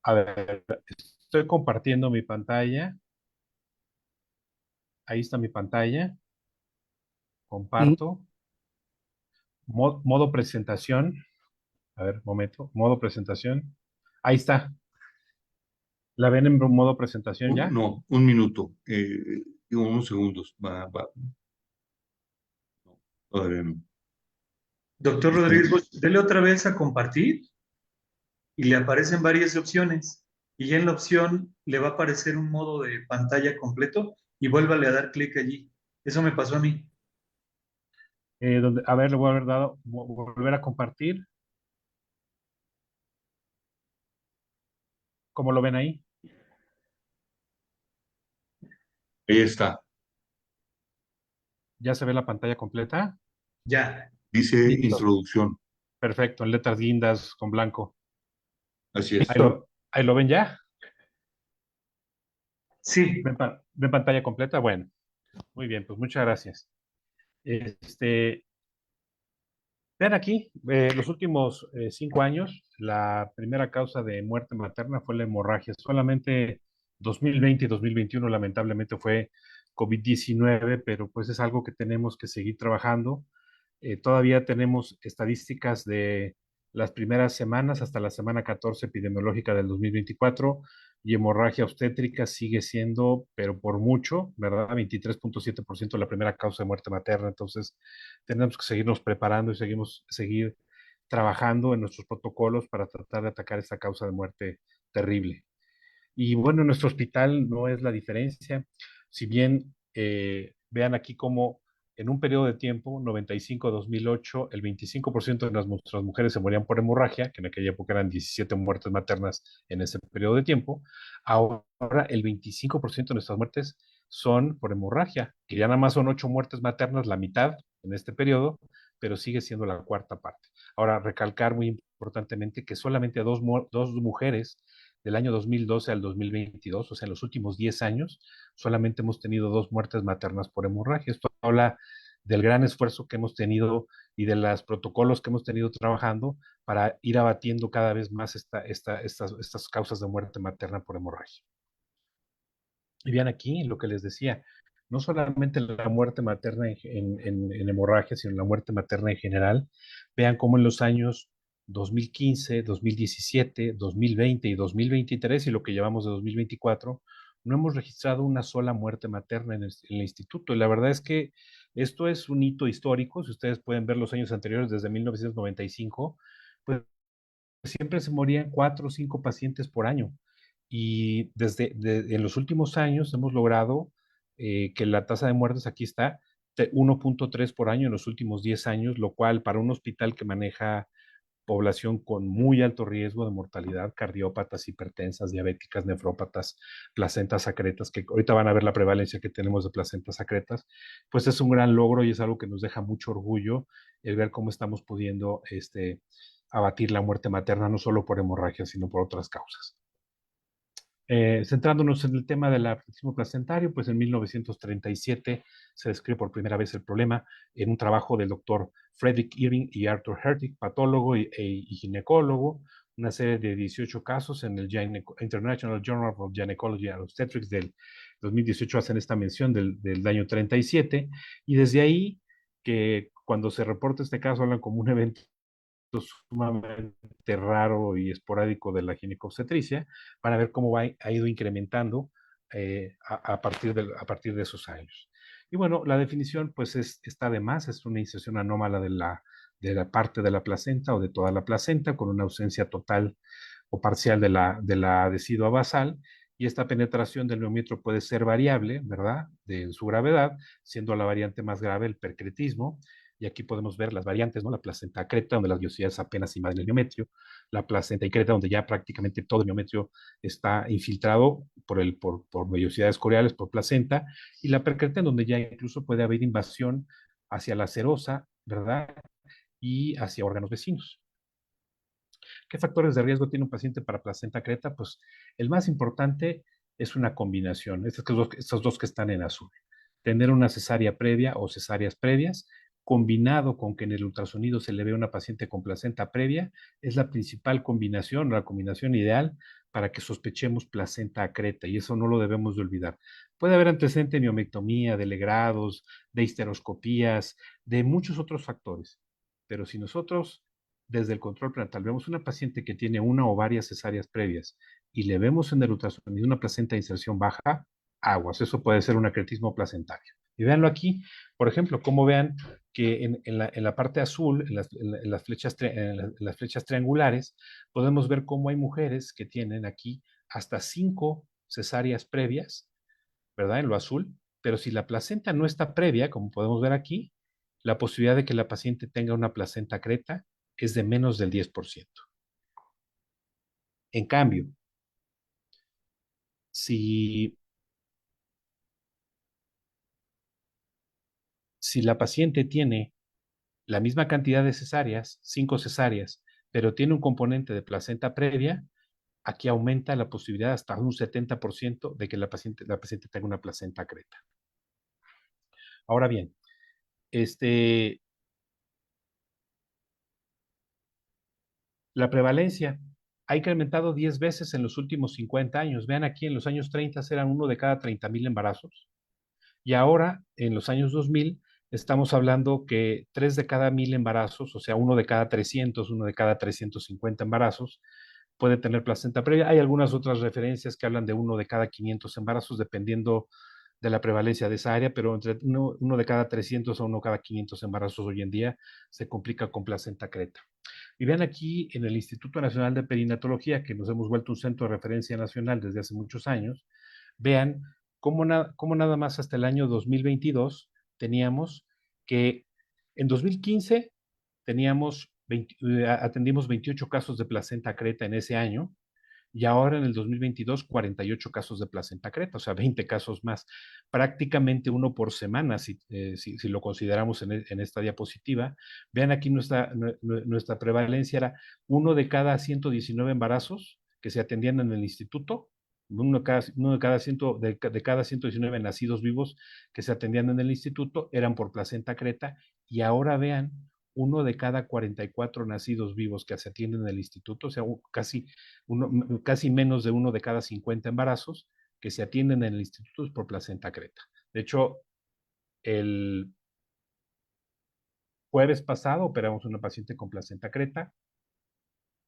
A ver, estoy compartiendo mi pantalla. Ahí está mi pantalla. Mm, Comparto. Modo presentación. A ver, momento. Modo presentación. Ahí está. ¿La ven en modo presentación ya? No, un minuto, unos segundos. No, todavía no. Doctor Rodríguez, dele otra vez a compartir y le aparecen varias opciones. Y ya en la opción le va a aparecer un modo de pantalla completo y vuélvale a dar clic allí. Eso me pasó a mí. A ver, le voy a haber dado, volver a compartir. ¿Cómo lo ven ahí? Ahí está. ¿Ya se ve la pantalla completa? Ya. Dice Listo. introducción. Perfecto, en letras guindas con blanco. Así es. Ahí lo ven ya? Sí. ¿Ven pantalla completa? Bueno, muy bien, pues muchas gracias. Vean aquí, los últimos 5 años, la primera causa de muerte materna fue la hemorragia. Solamente 2020 y 2021 lamentablemente fue COVID-19, pero pues es algo que tenemos que seguir trabajando. Todavía tenemos estadísticas de las primeras semanas hasta la semana 14 epidemiológica del 2024 y hemorragia obstétrica sigue siendo, pero por mucho, ¿verdad? 23.7% la primera causa de muerte materna. Entonces, tenemos que seguirnos preparando y seguir trabajando en nuestros protocolos para tratar de atacar esta causa de muerte terrible. Y bueno, en nuestro hospital no es la diferencia. Si bien vean aquí como en un periodo de tiempo, 95-2008, el 25% de nuestras mujeres se morían por hemorragia, que en aquella época eran 17 muertes maternas en ese periodo de tiempo. Ahora el 25% de nuestras muertes son por hemorragia, que ya nada más son 8 muertes maternas, la mitad en este periodo, pero sigue siendo la cuarta parte. Ahora, recalcar muy importantemente que solamente dos mujeres del año 2012 al 2022, o sea, en los últimos 10 años, solamente hemos tenido 2 muertes maternas por hemorragia. Esto habla del gran esfuerzo que hemos tenido y de los protocolos que hemos tenido trabajando para ir abatiendo cada vez más estas causas de muerte materna por hemorragia. Y vean aquí lo que les decía, no solamente la muerte materna en hemorragia, sino la muerte materna en general. Vean cómo en los años 2015, 2017, 2020 y 2023 y lo que llevamos de 2024, no hemos registrado una sola muerte materna en el instituto. Y la verdad es que esto es un hito histórico. Si ustedes pueden ver los años anteriores, desde 1995, pues siempre se morían 4 o 5 pacientes por año. Y en los últimos años hemos logrado que la tasa de muertes aquí está 1.3 por año en los últimos 10 años, lo cual para un hospital que maneja población con muy alto riesgo de mortalidad, cardiópatas, hipertensas, diabéticas, nefrópatas, placentas secretas, que ahorita van a ver la prevalencia que tenemos de placentas secretas, pues es un gran logro y es algo que nos deja mucho orgullo el ver cómo estamos pudiendo abatir la muerte materna, no solo por hemorragia, sino por otras causas. Centrándonos en el tema del abscesismo placentario, pues en 1937 se describe por primera vez el problema en un trabajo del doctor Frederick Irving y Arthur Hertig, patólogo y ginecólogo, una serie de 18 casos en el International Journal of Gynecology and Obstetrics del 2018 hacen esta mención del año 37, y desde ahí, que cuando se reporta este caso hablan como un evento sumamente raro y esporádico de la ginecobstetricia, para ver cómo ha ido incrementando a partir de esos años. Y bueno, la definición pues está de más, es una inserción anómala de la parte de la placenta o de toda la placenta, con una ausencia total o parcial de la decidua basal, y esta penetración del miometrio puede ser variable, ¿verdad?, de su gravedad, siendo la variante más grave el percretismo, y aquí podemos ver las variantes, ¿no? La placenta acreta, donde las vellosidades apenas invaden el miometrio, la placenta increta, donde ya prácticamente todo el miometrio está infiltrado por vellosidades coreales, por placenta, y la percreta, donde ya incluso puede haber invasión hacia la serosa, ¿verdad?, y hacia órganos vecinos. ¿Qué factores de riesgo tiene un paciente para placenta creta? Pues el más importante es una combinación, estos dos que están en azul. Tener una cesárea previa o cesáreas previas, combinado con que en el ultrasonido se le ve una paciente con placenta previa, es la principal combinación, la combinación ideal para que sospechemos placenta creta, y eso no lo debemos de olvidar. Puede haber antecedente de miomectomía, de legrados, de histeroscopías, de muchos otros factores, pero si nosotros desde el control prenatal vemos una paciente que tiene una o varias cesáreas previas y le vemos en el ultrasonido una placenta de inserción baja, aguas, eso puede ser un acretismo placentario. Y véanlo aquí, por ejemplo, como vean que en la parte azul, en las flechas triangulares, podemos ver cómo hay mujeres que tienen aquí hasta 5 cesáreas previas, ¿verdad? En lo azul, pero si la placenta no está previa, como podemos ver aquí, la posibilidad de que la paciente tenga una placenta creta es de menos del 10%. En cambio, si, si la paciente tiene la misma cantidad de cesáreas, 5 cesáreas, pero tiene un componente de placenta previa, aquí aumenta la posibilidad hasta un 70% de que la paciente tenga una placenta creta. Ahora bien, la prevalencia ha incrementado 10 veces en los últimos 50 años. Vean aquí, en los años 30 eran 1 de cada 30,000 embarazos. Y ahora, en los años 2000, estamos hablando que 3 de cada 1000 embarazos, o sea, 1 de cada 300, 1 de cada 350 embarazos, puede tener placenta previa. Hay algunas otras referencias que hablan de 1 de cada 500 embarazos, dependiendo de la prevalencia de esa área, pero entre 1 de cada 300 a 1 cada 500 embarazos hoy en día se complica con placenta creta. Y vean aquí en el Instituto Nacional de Perinatología, que nos hemos vuelto un centro de referencia nacional desde hace muchos años, vean cómo nada más hasta el año 2022 teníamos que en 2015 atendimos 28 casos de placenta creta en ese año, y ahora en el 2022 48 casos de placenta creta, o sea, 20 casos más, prácticamente uno por semana, si lo consideramos en esta diapositiva. Vean aquí nuestra prevalencia era 1 de cada 119 embarazos que se atendían en el instituto, uno de cada 119 nacidos vivos que se atendían en el instituto eran por placenta creta, y ahora vean, 1 de cada 44 nacidos vivos que se atienden en el instituto, o sea, casi menos de 1 de cada 50 embarazos que se atienden en el instituto es por placenta creta. De hecho, el jueves pasado operamos una paciente con placenta creta.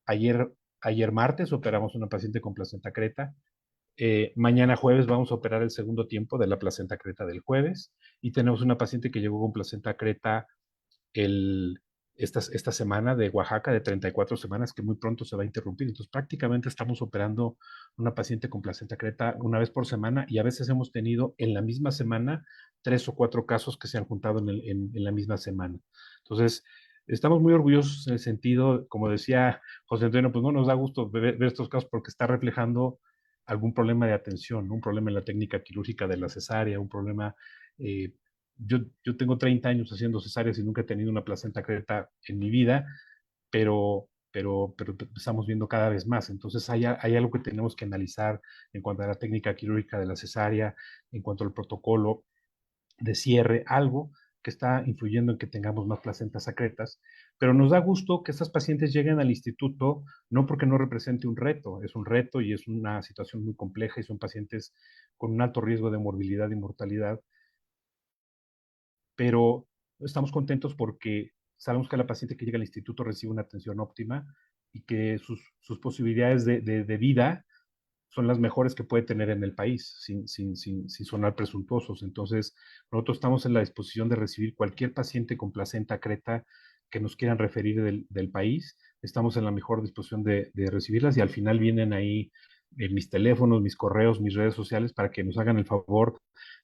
Ayer martes operamos una paciente con placenta creta. Mañana jueves vamos a operar el segundo tiempo de la placenta creta del jueves, y tenemos una paciente que llegó con placenta creta esta semana de Oaxaca, de 34 semanas, que muy pronto se va a interrumpir. Entonces, prácticamente estamos operando una paciente con placenta creta una vez por semana, y a veces hemos tenido en la misma semana 3 o 4 casos que se han juntado en la misma semana. Entonces, estamos muy orgullosos en el sentido, como decía José Antonio, pues no nos da gusto ver estos casos porque está reflejando algún problema de atención, ¿no? Un problema en la técnica quirúrgica de la cesárea, un problema. Yo tengo 30 años haciendo cesáreas y nunca he tenido una placenta creta en mi vida, pero estamos viendo cada vez más. Entonces hay algo que tenemos que analizar en cuanto a la técnica quirúrgica de la cesárea, en cuanto al protocolo de cierre, algo que está influyendo en que tengamos más placentas secretas, pero nos da gusto que estas pacientes lleguen al instituto, no porque no represente un reto, es un reto y es una situación muy compleja, y son pacientes con un alto riesgo de morbilidad y mortalidad, pero estamos contentos porque sabemos que la paciente que llega al instituto recibe una atención óptima y que sus posibilidades de vida son las mejores que puede tener en el país, sin sonar presuntuosos. Entonces, nosotros estamos en la disposición de recibir cualquier paciente con placenta creta que nos quieran referir del país. Estamos en la mejor disposición de recibirlas, y al final vienen ahí mis teléfonos, mis correos, mis redes sociales, para que nos hagan el favor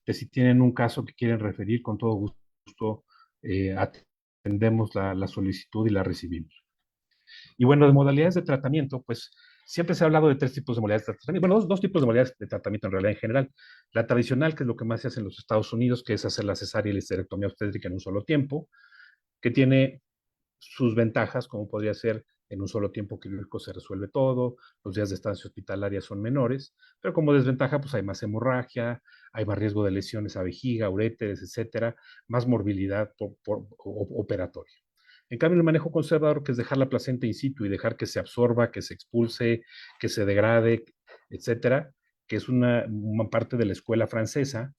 de, si tienen un caso que quieren referir, con todo gusto atendemos la solicitud y la recibimos. Y bueno, de modalidades de tratamiento, pues siempre se ha hablado de 3 tipos de modalidades de tratamiento. Bueno, dos tipos de modalidades de tratamiento en realidad en general. La tradicional, que es lo que más se hace en los Estados Unidos, que es hacer la cesárea y la histerectomía obstétrica en un solo tiempo, que tiene sus ventajas, como podría ser en un solo tiempo quirúrgico se resuelve todo, los días de estancia hospitalaria son menores, pero como desventaja, pues hay más hemorragia, hay más riesgo de lesiones a vejiga, uréteres, etcétera, más morbilidad operatoria. En cambio, el manejo conservador, que es dejar la placenta in situ y dejar que se absorba, que se expulse, que se degrade, etcétera, que es una parte de la escuela francesa,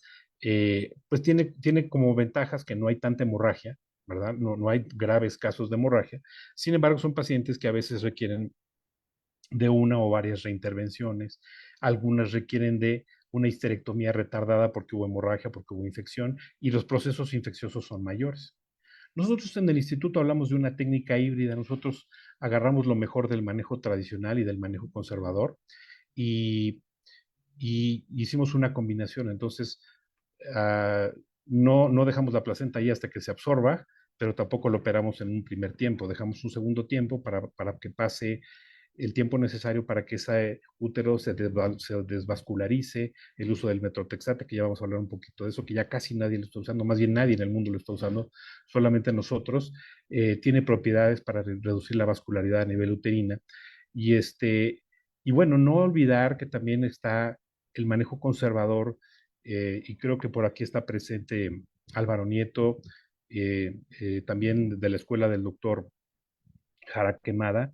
pues tiene como ventajas que no hay tanta hemorragia, ¿verdad? No hay graves casos de hemorragia. Sin embargo, son pacientes que a veces requieren de una o varias reintervenciones. Algunas requieren de una histerectomía retardada porque hubo hemorragia, porque hubo infección, y los procesos infecciosos son mayores. Nosotros en el instituto hablamos de una técnica híbrida. Nosotros agarramos lo mejor del manejo tradicional y del manejo conservador, y hicimos una combinación. Entonces, no dejamos la placenta ahí hasta que se absorba, pero tampoco lo operamos en un primer tiempo. Dejamos un segundo tiempo para que pase el tiempo necesario para que ese útero se desvascularice, el uso del metotrexate, que ya vamos a hablar un poquito de eso, que ya casi nadie lo está usando, más bien nadie en el mundo lo está usando, solamente nosotros, tiene propiedades para reducir la vascularidad a nivel uterina. Y bueno, no olvidar que también está el manejo conservador, y creo que por aquí está presente Álvaro Nieto, también de la escuela del doctor Jara Quemada,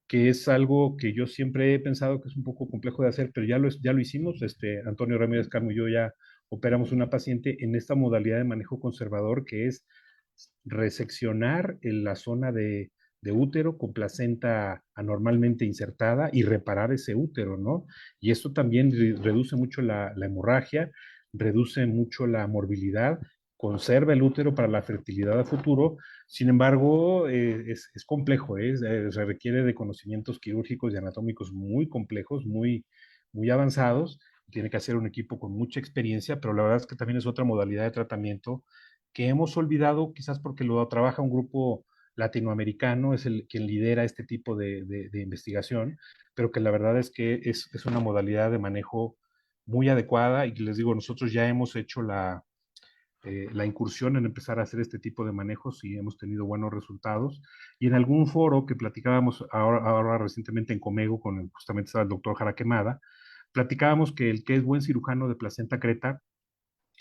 que es algo que yo siempre he pensado que es un poco complejo de hacer, pero ya lo hicimos. Antonio Ramírez Carmo y yo ya operamos una paciente en esta modalidad de manejo conservador, que es reseccionar en la zona de útero con placenta anormalmente insertada y reparar ese útero, ¿no? Y esto también reduce mucho la hemorragia, reduce mucho la morbilidad, conserva el útero para la fertilidad a futuro. Sin embargo, es complejo, se requiere de conocimientos quirúrgicos y anatómicos muy complejos, muy avanzados. Tiene que hacer un equipo con mucha experiencia, pero la verdad es que también es otra modalidad de tratamiento que hemos olvidado, quizás porque lo trabaja un grupo latinoamericano, es quien lidera este tipo de investigación, pero que la verdad es que es una modalidad de manejo muy adecuada, y les digo, nosotros ya hemos hecho la incursión en empezar a hacer este tipo de manejos y hemos tenido buenos resultados. Y en algún foro que platicábamos ahora recientemente en Comego, justamente estaba el doctor Jara Quemada, platicábamos que el que es buen cirujano de placenta creta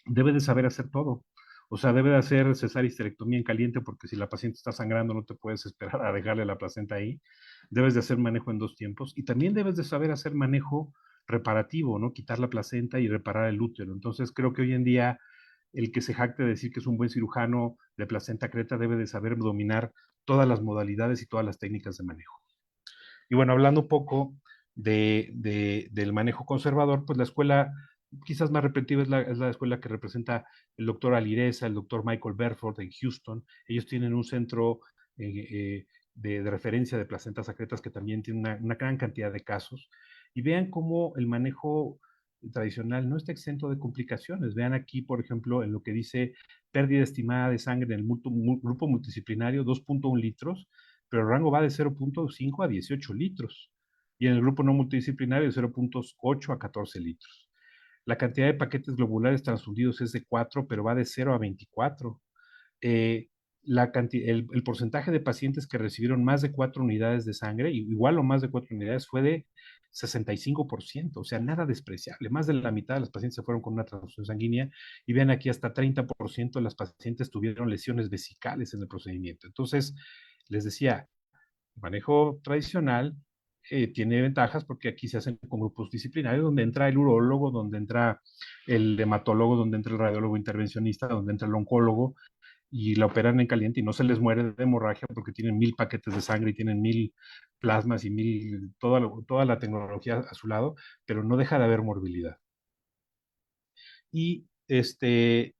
debe de saber hacer todo. O sea, debe de hacer cesárea histerectomía en caliente, porque si la paciente está sangrando no te puedes esperar a dejarle la placenta ahí. Debes de hacer manejo en 2 tiempos, y también debes de saber hacer manejo reparativo, ¿no? Quitar la placenta y reparar el útero. Entonces creo que hoy en día el que se jacte de decir que es un buen cirujano de placenta creta debe de saber dominar todas las modalidades y todas las técnicas de manejo. Y bueno, hablando un poco del manejo conservador, pues la escuela quizás más repetitiva es la escuela que representa el doctor Alireza, el doctor Michael Berford en Houston. Ellos tienen un centro de referencia de placentas secretas que también tiene una gran cantidad de casos. Y vean cómo el manejo tradicional no está exento de complicaciones. Vean aquí, por ejemplo, en lo que dice pérdida estimada de sangre en el grupo multidisciplinario, 2.1 litros, pero el rango va de 0.5 a 18 litros. Y en el grupo no multidisciplinario de 0.8 a 14 litros. La cantidad de paquetes globulares transfundidos es de 4, pero va de 0 a 24. Eh, el porcentaje de pacientes que recibieron más de 4 unidades de sangre, igual o más de 4 unidades, fue de 65%, o sea, nada despreciable. Más de la mitad de las pacientes se fueron con una transfusión sanguínea, y vean aquí, hasta 30% de las pacientes tuvieron lesiones vesicales en el procedimiento. Entonces, les decía, el manejo tradicional tiene ventajas porque aquí se hacen con grupos disciplinarios, donde entra el urólogo, donde entra el hematólogo, donde entra el radiólogo intervencionista, donde entra el oncólogo, y la operan en caliente y no se les muere de hemorragia porque tienen 1000 paquetes de sangre y tienen 1000 plasmas y toda la tecnología a su lado, pero no deja de haber morbilidad. Y en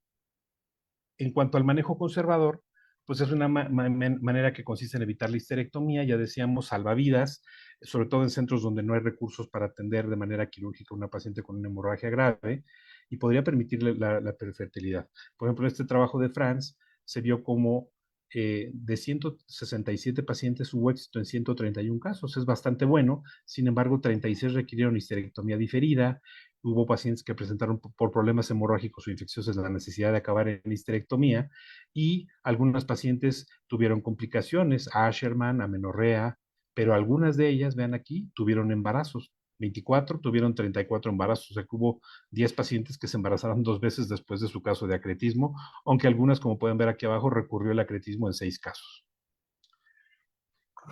cuanto al manejo conservador, pues es una manera que consiste en evitar la histerectomía, ya decíamos, salvavidas, sobre todo en centros donde no hay recursos para atender de manera quirúrgica a una paciente con una hemorragia grave, y podría permitirle la fertilidad. Por ejemplo, en este trabajo de Franz se vio como de 167 pacientes hubo éxito en 131 casos, es bastante bueno. Sin embargo, 36 requirieron histerectomía diferida. Hubo pacientes que presentaron por problemas hemorrágicos o infecciosos la necesidad de acabar en histerectomía, y algunas pacientes tuvieron complicaciones, Asherman, amenorrea, pero algunas de ellas, vean aquí, tuvieron embarazos. 24 tuvieron 34 embarazos, o sea que hubo 10 pacientes que se embarazaron 2 veces después de su caso de acretismo, aunque algunas, como pueden ver aquí abajo, recurrió el acretismo en 6 casos.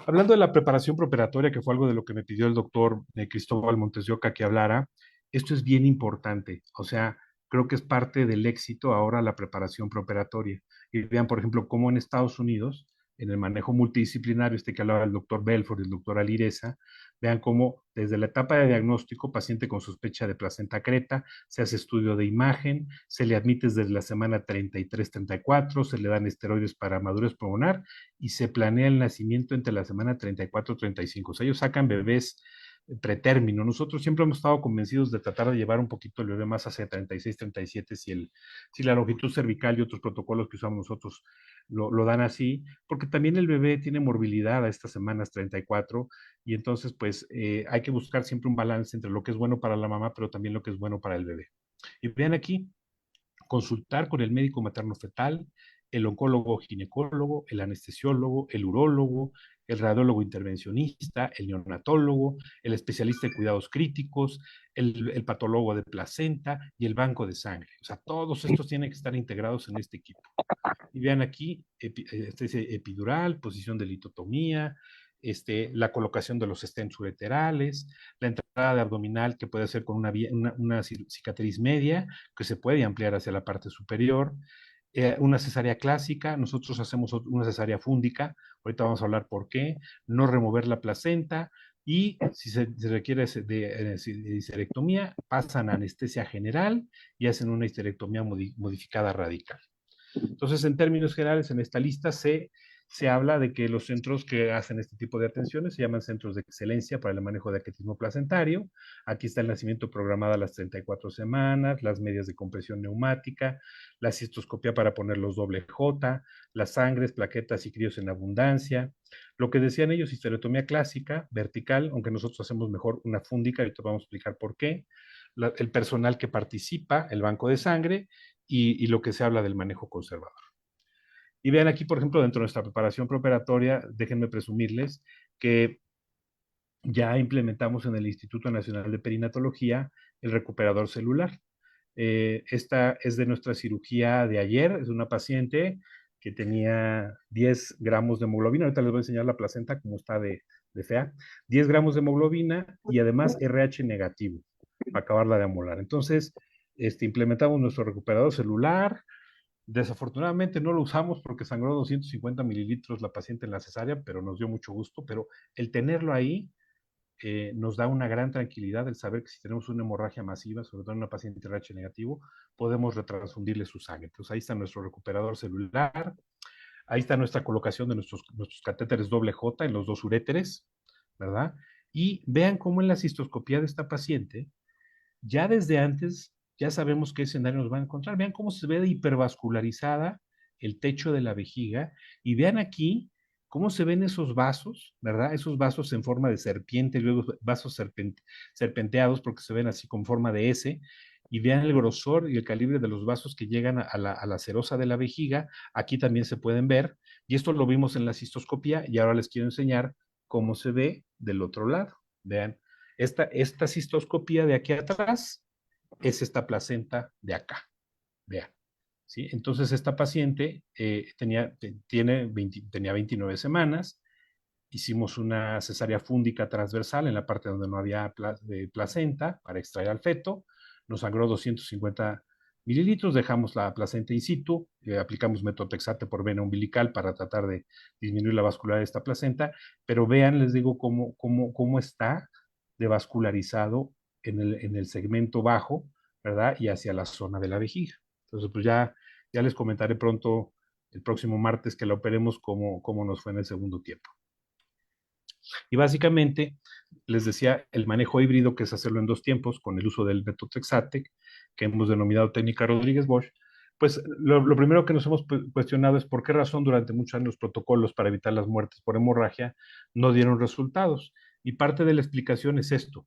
Hablando de la preparación preoperatoria, que fue algo de lo que me pidió el doctor Cristóbal Montes de Oca que hablara, esto es bien importante. O sea, creo que es parte del éxito ahora la preparación preoperatoria. Y vean, por ejemplo, cómo en Estados Unidos, en el manejo multidisciplinario, que hablaba el doctor Belfort y el doctor Alireza, vean cómo desde la etapa de diagnóstico, paciente con sospecha de placenta creta, se hace estudio de imagen, se le admite desde la semana 33-34, se le dan esteroides para madurez pulmonar, y se planea el nacimiento entre la semana 34-35. O sea, ellos sacan bebés pretérmino. Nosotros siempre hemos estado convencidos de tratar de llevar un poquito el bebé más hacia 36, 37, si la longitud cervical y otros protocolos que usamos nosotros lo dan así, porque también el bebé tiene morbilidad a estas semanas 34, y entonces pues hay que buscar siempre un balance entre lo que es bueno para la mamá, pero también lo que es bueno para el bebé. Y vean aquí, consultar con el médico materno-fetal, el oncólogo ginecólogo, el anestesiólogo, el urólogo, el radiólogo intervencionista, el neonatólogo, el especialista de cuidados críticos, el patólogo de placenta y el banco de sangre. O sea, todos estos tienen que estar integrados en este equipo. Y vean aquí, epidural, posición de litotomía, la colocación de los stents ureterales, la entrada de abdominal que puede ser con una cicatriz media que se puede ampliar hacia la parte superior, una cesárea clásica, nosotros hacemos una cesárea fúndica, ahorita vamos a hablar por qué, no remover la placenta, y si se requiere de histerectomía, pasan a anestesia general y hacen una histerectomía modificada radical. Entonces, en términos generales, en esta lista se habla de que los centros que hacen este tipo de atenciones se llaman centros de excelencia para el manejo de aquatismo placentario. Aquí está el nacimiento programado a las 34 semanas, las medias de compresión neumática, la cistoscopia para poner los doble J, las sangres, plaquetas y críos en abundancia. Lo que decían ellos, histerectomía clásica, vertical, aunque nosotros hacemos mejor una fúndica, y te vamos a explicar por qué. El personal que participa, el banco de sangre, y lo que se habla del manejo conservador. Y vean aquí, por ejemplo, dentro de nuestra preparación preoperatoria, déjenme presumirles que ya implementamos en el Instituto Nacional de Perinatología el recuperador celular. Esta es de nuestra cirugía de ayer, es una paciente que tenía 10 gramos de hemoglobina, ahorita les voy a enseñar la placenta como está de fea, 10 gramos de hemoglobina y además RH negativo, para acabarla de amolar. Entonces, implementamos nuestro recuperador celular. Desafortunadamente no lo usamos porque sangró 250 mililitros la paciente en la cesárea, pero nos dio mucho gusto. Pero el tenerlo ahí nos da una gran tranquilidad, el saber que si tenemos una hemorragia masiva, sobre todo en una paciente RH negativo, podemos retransfundirle su sangre. Entonces ahí está nuestro recuperador celular, ahí está nuestra colocación de nuestros catéteres doble J en los dos uréteres, ¿verdad? Y vean cómo en la cistoscopía de esta paciente, ya desde antes, ya sabemos qué escenario nos van a encontrar. Vean cómo se ve de hipervascularizada el techo de la vejiga, y vean aquí cómo se ven esos vasos, ¿verdad? Esos vasos en forma de serpiente, luego vasos serpenteados porque se ven así con forma de S, y vean el grosor y el calibre de los vasos que llegan a la serosa de la vejiga. Aquí también se pueden ver, y esto lo vimos en la cistoscopía, y ahora les quiero enseñar cómo se ve del otro lado. Vean, esta cistoscopía de aquí atrás es esta placenta de acá. Vean. ¿Sí? Entonces, esta paciente tenía 29 semanas. Hicimos una cesárea fúndica transversal en la parte donde no había placenta para extraer al feto. Nos sangró 250 mililitros, dejamos la placenta in situ, aplicamos metotrexate por vena umbilical para tratar de disminuir la vascularidad de esta placenta, pero vean, les digo, cómo está devascularizado en el segmento bajo, ¿verdad? Y hacia la zona de la vejiga. Entonces, pues ya les comentaré pronto, el próximo martes que la operemos, cómo nos fue en el segundo tiempo. Y básicamente, les decía, el manejo híbrido, que es hacerlo en 2 tiempos, con el uso del metotrexate, que hemos denominado técnica Rodríguez-Bosch. Pues lo primero que nos hemos cuestionado es por qué razón durante muchos años los protocolos para evitar las muertes por hemorragia no dieron resultados. Y parte de la explicación es esto.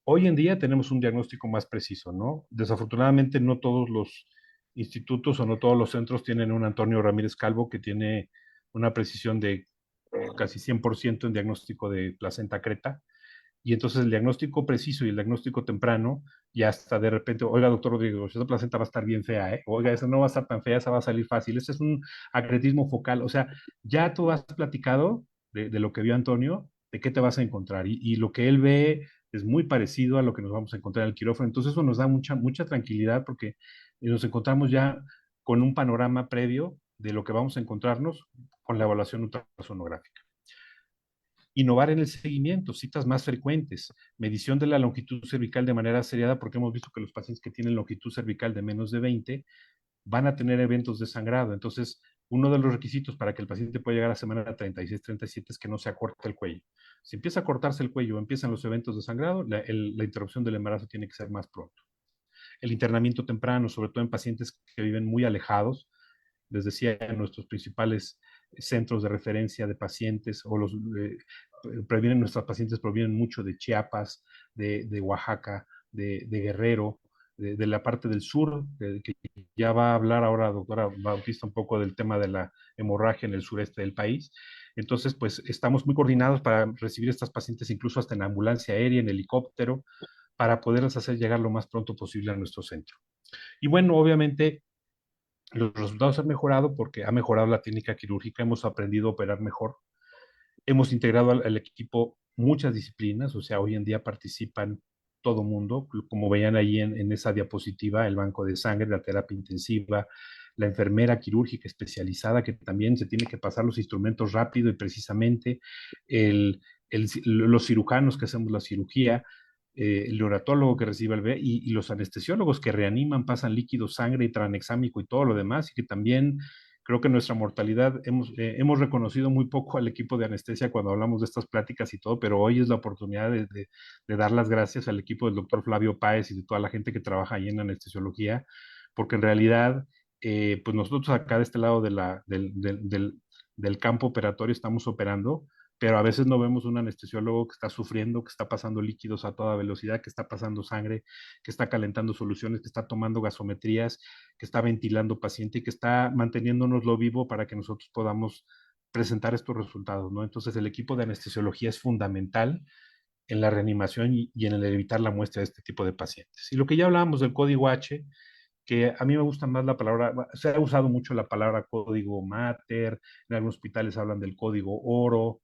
Hoy en día tenemos un diagnóstico más preciso, ¿no? Desafortunadamente no todos los institutos o no todos los centros tienen un Antonio Ramírez Calvo que tiene una precisión de casi 100% en diagnóstico de placenta creta. Y entonces el diagnóstico preciso y el diagnóstico temprano, ya hasta de repente, oiga, doctor Rodrigo, esa placenta va a estar bien fea, ¿eh? Oiga, esa no va a estar tan fea, esa va a salir fácil. Ese es un acretismo focal. O sea, ya tú has platicado de lo que vio Antonio, de qué te vas a encontrar. Y lo que él ve es muy parecido a lo que nos vamos a encontrar en el quirófano. Entonces eso nos da mucha tranquilidad porque nos encontramos ya con un panorama previo de lo que vamos a encontrarnos con la evaluación ultrasonográfica. Innovar en el seguimiento, citas más frecuentes, medición de la longitud cervical de manera seriada, porque hemos visto que los pacientes que tienen longitud cervical de menos de 20 van a tener eventos de sangrado. Entonces, uno de los requisitos para que el paciente pueda llegar a semana 36-37 es que no se acorte el cuello. Si empieza a cortarse el cuello, empiezan los eventos de sangrado, la interrupción del embarazo tiene que ser más pronto. El internamiento temprano, sobre todo en pacientes que viven muy alejados, les decía, nuestros principales centros de referencia de pacientes o nuestros pacientes provienen mucho de Chiapas, de Oaxaca, de Guerrero, de la parte del sur, que ya va a hablar ahora doctora Bautista un poco del tema de la hemorragia en el sureste del país. Entonces, pues estamos muy coordinados para recibir a estas pacientes incluso hasta en ambulancia aérea, en helicóptero, para poderlas hacer llegar lo más pronto posible a nuestro centro. Y bueno, obviamente los resultados han mejorado porque ha mejorado la técnica quirúrgica, hemos aprendido a operar mejor, hemos integrado al equipo muchas disciplinas, o sea, hoy en día participan todo mundo, como veían ahí en esa diapositiva, el banco de sangre, la terapia intensiva, la enfermera quirúrgica especializada, que también se tiene que pasar los instrumentos rápido y precisamente, los cirujanos que hacemos la cirugía, el neonatólogo que recibe el bebé y los anestesiólogos que reaniman, pasan líquido, sangre y tranexámico y todo lo demás, y que también creo que nuestra mortalidad, hemos reconocido muy poco al equipo de anestesia cuando hablamos de estas pláticas y todo, pero hoy es la oportunidad de dar las gracias al equipo del doctor Flavio Páez y de toda la gente que trabaja ahí en anestesiología, porque en realidad, pues nosotros acá de este lado del campo operatorio estamos operando, pero a veces no vemos un anestesiólogo que está sufriendo, que está pasando líquidos a toda velocidad, que está pasando sangre, que está calentando soluciones, que está tomando gasometrías, que está ventilando paciente y que está manteniéndonoslo vivo para que nosotros podamos presentar estos resultados, ¿no? Entonces el equipo de anestesiología es fundamental en la reanimación y en el evitar la muestra de este tipo de pacientes. Y lo que ya hablábamos del código H, que a mí me gusta más la palabra, se ha usado mucho la palabra código mater, en algunos hospitales hablan del código oro,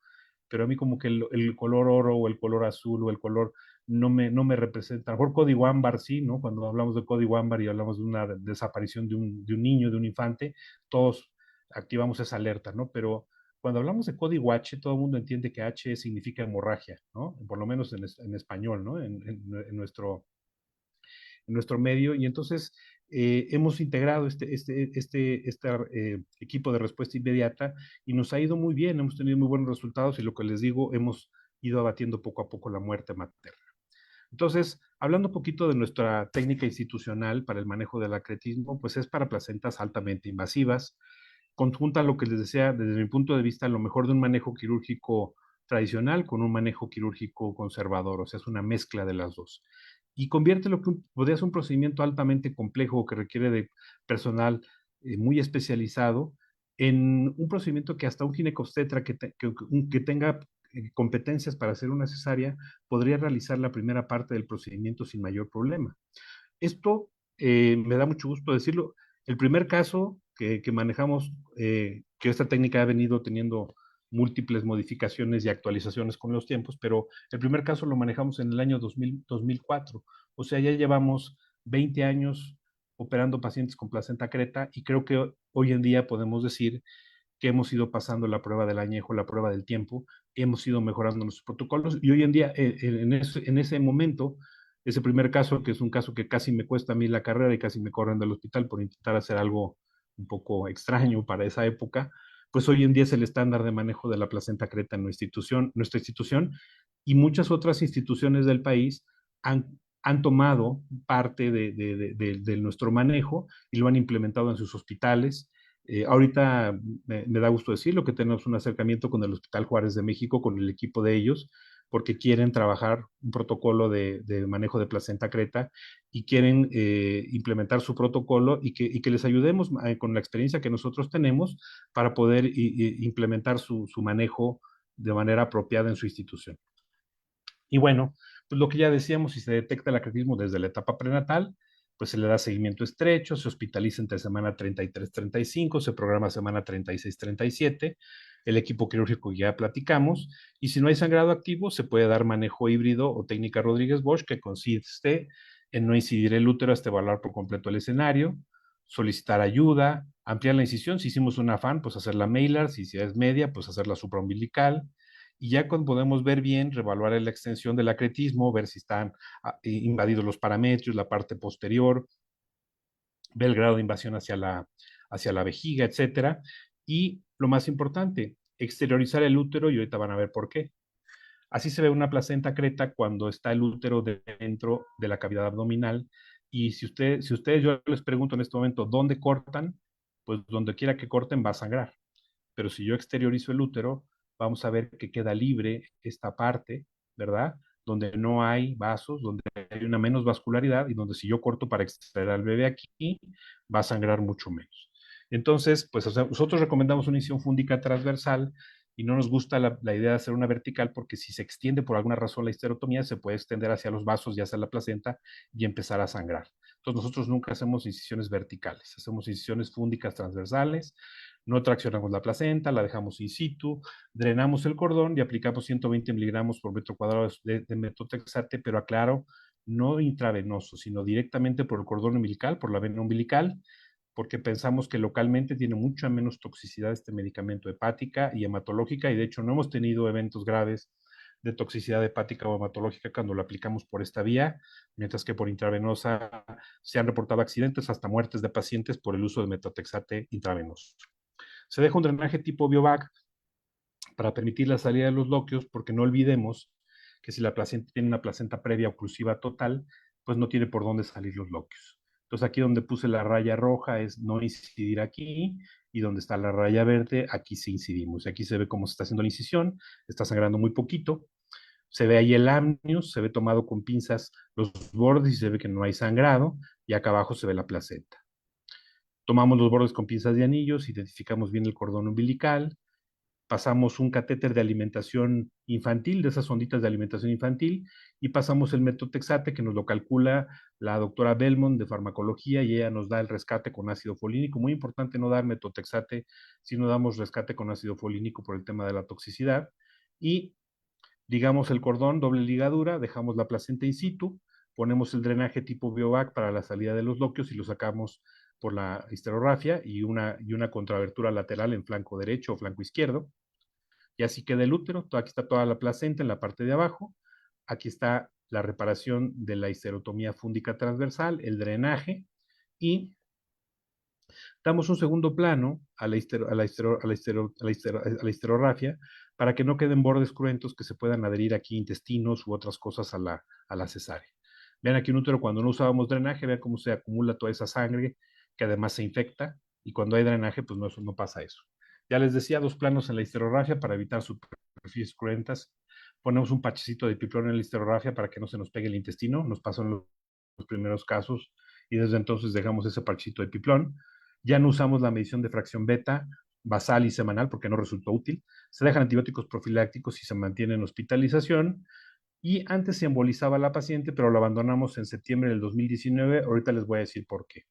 pero a mí como que el color oro o el color azul o el color no me representa. A lo mejor código ámbar sí, ¿no? Cuando hablamos de código ámbar y hablamos de una desaparición de un niño, de un infante, todos activamos esa alerta, ¿no? Pero cuando hablamos de código H, todo el mundo entiende que H significa hemorragia, ¿no? Por lo menos en español, ¿no? En nuestro medio, y entonces hemos integrado este equipo de respuesta inmediata y nos ha ido muy bien, hemos tenido muy buenos resultados y lo que les digo, hemos ido abatiendo poco a poco la muerte materna. Entonces, hablando un poquito de nuestra técnica institucional para el manejo del acretismo, pues es para placentas altamente invasivas, conjunta lo que les decía desde mi punto de vista, lo mejor de un manejo quirúrgico tradicional con un manejo quirúrgico conservador, o sea, es una mezcla de las dos. Y convierte lo que podría ser un procedimiento altamente complejo que requiere de personal muy especializado en un procedimiento que hasta un ginecobstetra que tenga competencias para hacer una cesárea podría realizar la primera parte del procedimiento sin mayor problema. Esto me da mucho gusto decirlo. El primer caso que manejamos, que esta técnica ha venido teniendo múltiples modificaciones y actualizaciones con los tiempos, pero el primer caso lo manejamos en el año 2004. O sea, ya llevamos 20 años operando pacientes con placenta creta y creo que hoy en día podemos decir que hemos ido pasando la prueba del añejo, la prueba del tiempo, hemos ido mejorando nuestros protocolos y hoy en día, en ese momento, ese primer caso, que es un caso que casi me cuesta a mí la carrera y casi me corren del hospital por intentar hacer algo un poco extraño para esa época, pues hoy en día es el estándar de manejo de la placenta creta en nuestra institución y muchas otras instituciones del país han tomado parte de nuestro manejo y lo han implementado en sus hospitales. Ahorita me da gusto decirlo que tenemos un acercamiento con el Hospital Juárez de México, con el equipo de ellos, porque quieren trabajar un protocolo de manejo de placenta creta y quieren implementar su protocolo y que les ayudemos con la experiencia que nosotros tenemos para poder implementar su manejo de manera apropiada en su institución. Y bueno, pues lo que ya decíamos, si se detecta el acretismo desde la etapa prenatal, pues se le da seguimiento estrecho, se hospitaliza entre semana 33-35, se programa semana 36-37, el equipo quirúrgico ya platicamos, y si no hay sangrado activo, se puede dar manejo híbrido o técnica Rodríguez-Bosch, que consiste en no incidir el útero hasta evaluar por completo el escenario, solicitar ayuda, ampliar la incisión, si hicimos una FAN, pues hacer la malar, si es media, pues hacer la supraumbilical, y ya cuando podemos ver bien, reevaluar la extensión del acretismo, ver si están invadidos los paramétrios, la parte posterior, ver el grado de invasión hacia la vejiga, etcétera. Y lo más importante, exteriorizar el útero, y ahorita van a ver por qué. Así se ve una placenta creta cuando está el útero dentro de la cavidad abdominal. Y si ustedes, yo les pregunto en este momento, ¿dónde cortan? Pues donde quiera que corten va a sangrar. Pero si yo exteriorizo el útero, vamos a ver que queda libre esta parte, ¿verdad? Donde no hay vasos, donde hay una menos vascularidad y donde si yo corto para extraer al bebé aquí, va a sangrar mucho menos. Entonces, pues o sea, nosotros recomendamos una incisión fúndica transversal y no nos gusta la idea de hacer una vertical porque si se extiende por alguna razón la histerotomía, se puede extender hacia los vasos y hacia la placenta y empezar a sangrar. Entonces nosotros nunca hacemos incisiones verticales, hacemos incisiones fúndicas transversales, no traccionamos la placenta, la dejamos in situ, drenamos el cordón y aplicamos 120 miligramos por metro cuadrado de metotrexate, pero aclaro, no intravenoso, sino directamente por el cordón umbilical, por la vena umbilical, porque pensamos que localmente tiene mucha menos toxicidad este medicamento hepática y hematológica, y de hecho no hemos tenido eventos graves de toxicidad hepática o hematológica cuando lo aplicamos por esta vía, mientras que por intravenosa se han reportado accidentes hasta muertes de pacientes por el uso de metotrexate intravenoso. Se deja un drenaje tipo BioVac para permitir la salida de los lóqueos, porque no olvidemos que si la placenta tiene una placenta previa oclusiva total, pues no tiene por dónde salir los lóqueos. Entonces aquí donde puse la raya roja es no incidir aquí, y donde está la raya verde, aquí sí incidimos. Aquí se ve cómo se está haciendo la incisión, está sangrando muy poquito. Se ve ahí el amnios, se ve tomado con pinzas los bordes y se ve que no hay sangrado, y acá abajo se ve la placenta. Tomamos los bordes con pinzas de anillos, identificamos bien el cordón umbilical, pasamos un catéter de alimentación infantil, de esas onditas de alimentación infantil, y pasamos el metotrexate que nos lo calcula la doctora Belmont de farmacología y ella nos da el rescate con ácido folínico. Muy importante no dar metotrexate si no damos rescate con ácido folínico por el tema de la toxicidad. Y ligamos el cordón, doble ligadura, dejamos la placenta in situ, ponemos el drenaje tipo BioVac para la salida de los lóqueos y lo sacamos por la histerografia y una contrabertura lateral en flanco derecho o flanco izquierdo. Y así queda el útero. Aquí está toda la placenta en la parte de abajo. Aquí está la reparación de la histerotomía fúndica transversal, el drenaje, y damos un segundo plano a la histerografia para que no queden bordes cruentos que se puedan adherir aquí intestinos u otras cosas a la cesárea. Vean aquí un útero cuando no usábamos drenaje, vean cómo se acumula toda esa sangre que además se infecta, y cuando hay drenaje pues no pasa eso. Ya les decía, dos planos en la histerografia para evitar superficies cruentas. Ponemos un parchecito de piplón en la histerografia para que no se nos pegue el intestino, nos pasan los primeros casos y desde entonces dejamos ese parchecito de piplón. Ya no usamos la medición de fracción beta basal y semanal porque no resultó útil. Se dejan antibióticos profilácticos y se mantiene en hospitalización. Y antes se embolizaba a la paciente, pero lo abandonamos en septiembre del 2019. Ahorita les voy a decir por qué.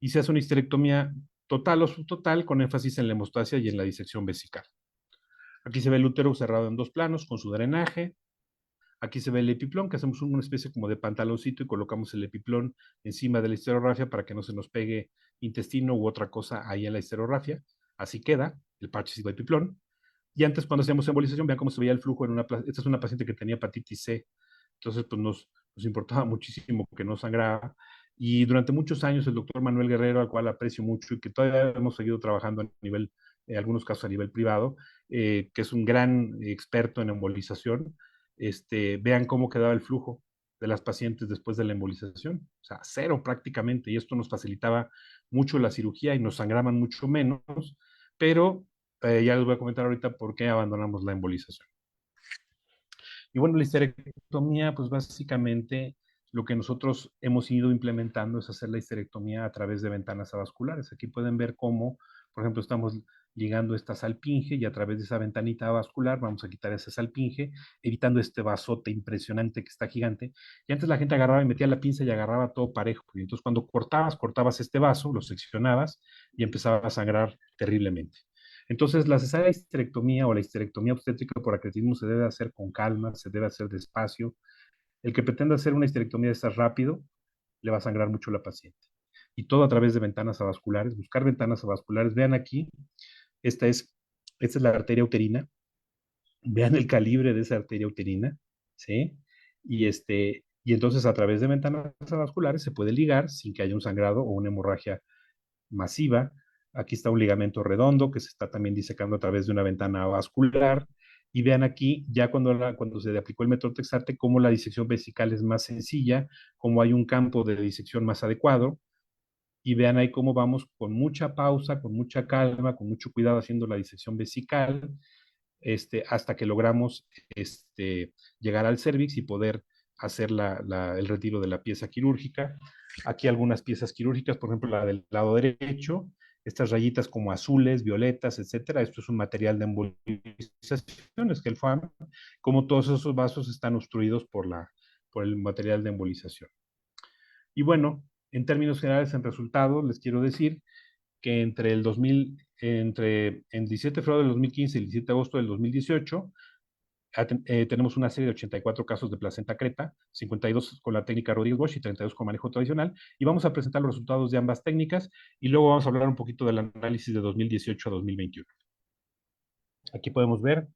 Y se hace una histerectomía total o subtotal con énfasis en la hemostasia y en la disección vesical. Aquí se ve el útero cerrado en dos planos con su drenaje. Aquí se ve el epiplón, que hacemos una especie como de pantaloncito y colocamos el epiplón encima de la histerografia para que no se nos pegue intestino u otra cosa ahí en la histerografia. Así queda el parchecito de epiplón. Y antes, cuando hacíamos embolización, vean cómo se veía el flujo en esta es una paciente que tenía hepatitis C. Entonces, pues nos importaba muchísimo que no sangrara. Y durante muchos años, el doctor Manuel Guerrero, al cual aprecio mucho y que todavía hemos seguido trabajando a nivel, en algunos casos a nivel privado, que es un gran experto en embolización, vean cómo quedaba el flujo de las pacientes después de la embolización. O sea, cero prácticamente. Y esto nos facilitaba mucho la cirugía y nos sangraban mucho menos. Pero ya les voy a comentar ahorita por qué abandonamos la embolización. Y bueno, la histerectomía, pues básicamente lo que nosotros hemos ido implementando es hacer la histerectomía a través de ventanas avasculares. Aquí pueden ver cómo, por ejemplo, estamos ligando esta salpinge y a través de esa ventanita avascular vamos a quitar esa salpinge, evitando este vasote impresionante que está gigante. Y antes la gente agarraba y metía la pinza y agarraba todo parejo. Y entonces cuando cortabas este vaso, lo seccionabas y empezaba a sangrar terriblemente. Entonces, la cesárea histerectomía o la histerectomía obstétrica por acretismo se debe hacer con calma, se debe hacer despacio. El que pretenda hacer una histerectomía de estas rápido, le va a sangrar mucho a la paciente. Y todo a través de ventanas avasculares, buscar ventanas avasculares. Vean aquí, esta es la arteria uterina. Vean el calibre de esa arteria uterina, ¿sí? Y entonces a través de ventanas avasculares se puede ligar sin que haya un sangrado o una hemorragia masiva. Aquí está un ligamento redondo que se está también disecando a través de una ventana vascular. Y vean aquí, ya cuando se le aplicó el metotrexate, cómo la disección vesical es más sencilla, cómo hay un campo de disección más adecuado. Y vean ahí cómo vamos con mucha pausa, con mucha calma, con mucho cuidado haciendo la disección vesical, hasta que logramos llegar al cervix y poder hacer el retiro de la pieza quirúrgica. Aquí algunas piezas quirúrgicas, por ejemplo, la del lado derecho, estas rayitas como azules, violetas, etcétera. Esto es un material de embolización, es que el FAM, como todos esos vasos están obstruidos por el material de embolización. Y bueno, en términos generales, en resultados, les quiero decir que entre el 17 de febrero del 2015 y el 17 de agosto del 2018, tenemos una serie de 84 casos de placenta creta, 52 con la técnica Rodríguez-Bosch y 32 con manejo tradicional, y vamos a presentar los resultados de ambas técnicas, y luego vamos a hablar un poquito del análisis de 2018 a 2021. Aquí podemos ver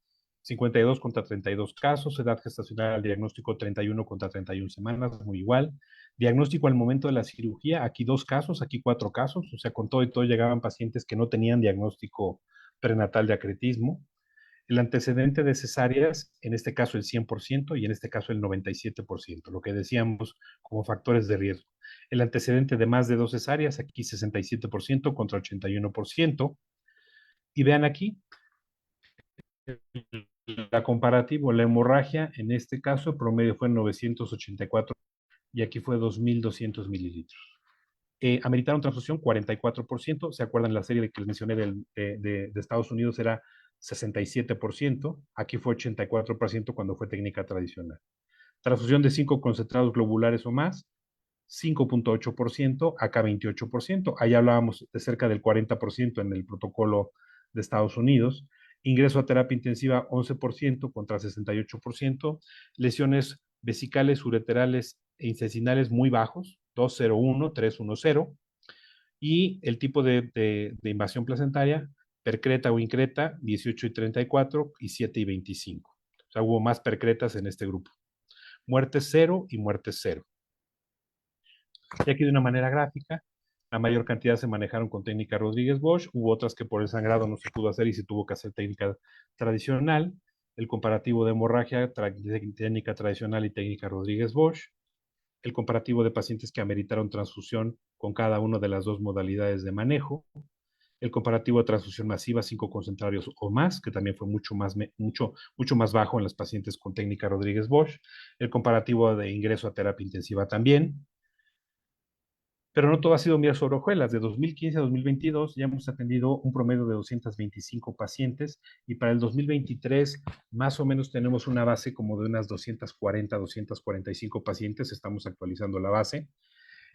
52 contra 32 casos, edad gestacional al diagnóstico 31 contra 31 semanas, muy igual. Diagnóstico al momento de la cirugía, aquí 2 casos, aquí 4 casos, o sea, con todo y todo llegaban pacientes que no tenían diagnóstico prenatal de acretismo. El antecedente de cesáreas, en este caso el 100% y en este caso el 97%, lo que decíamos como factores de riesgo. El antecedente de más de 2 cesáreas, aquí 67% contra 81%. Y vean aquí, la comparativa, la hemorragia, en este caso, el promedio fue 984 y aquí fue 2.200 mililitros. Ameritaron transfusión 44%, ¿se acuerdan la serie de que les mencioné de Estados Unidos era 67%, aquí fue 84% cuando fue técnica tradicional. Transfusión de 5 concentrados globulares o más, 5.8%, acá 28%, ahí hablábamos de cerca del 40% en el protocolo de Estados Unidos. Ingreso a terapia intensiva 11% contra 68%, lesiones vesicales, ureterales e intestinales muy bajos, 201, 310, y el tipo de invasión placentaria, percreta o increta, 18 y 34 y 7 y 25. O sea, hubo más percretas en este grupo. Muerte 0 y muerte 0. Y aquí de una manera gráfica, la mayor cantidad se manejaron con técnica Rodríguez-Bosch, hubo otras que por el sangrado no se pudo hacer y se tuvo que hacer técnica tradicional, el comparativo de hemorragia, técnica tradicional y técnica Rodríguez-Bosch, el comparativo de pacientes que ameritaron transfusión con cada una de las dos modalidades de manejo, el comparativo de transfusión masiva, 5 concentrarios o más, que también fue mucho más bajo en los pacientes con técnica Rodríguez-Bosch, el comparativo de ingreso a terapia intensiva también. Pero no todo ha sido miel sobre hojuelas. De 2015 a 2022 ya hemos atendido un promedio de 225 pacientes y para el 2023 más o menos tenemos una base como de unas 240, 245 pacientes. Estamos actualizando la base.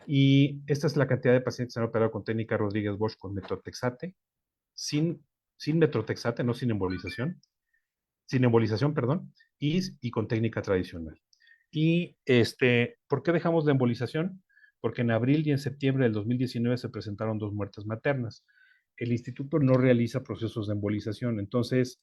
Y esta es la cantidad de pacientes que han operado con técnica Rodríguez-Bosch con metotrexate, sin metotrexate, no sin embolización, perdón, y con técnica tradicional. Y ¿por qué dejamos la embolización? Porque en abril y en septiembre del 2019 se presentaron 2 muertes maternas. El instituto no realiza procesos de embolización, entonces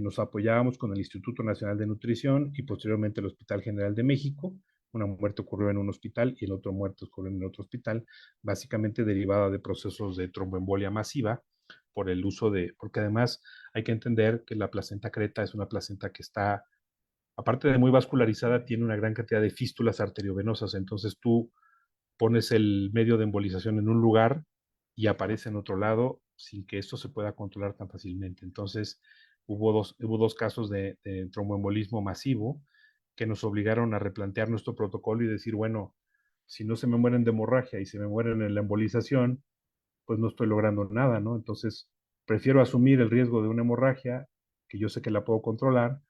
nos apoyábamos con el Instituto Nacional de Nutrición y posteriormente el Hospital General de México. Una muerte ocurrió en un hospital y el otro muerte ocurrió en otro hospital, básicamente derivada de procesos de tromboembolia masiva por el uso porque además hay que entender que la placenta creta es una placenta que está, aparte de muy vascularizada, tiene una gran cantidad de fístulas arteriovenosas, entonces tú pones el medio de embolización en un lugar y aparece en otro lado sin que esto se pueda controlar tan fácilmente. Entonces, hubo dos casos de tromboembolismo masivo que nos obligaron a replantear nuestro protocolo y decir, bueno, si no se me mueren de hemorragia y se me mueren en la embolización, pues no estoy logrando nada, ¿no? Entonces, prefiero asumir el riesgo de una hemorragia, que yo sé que la puedo controlar,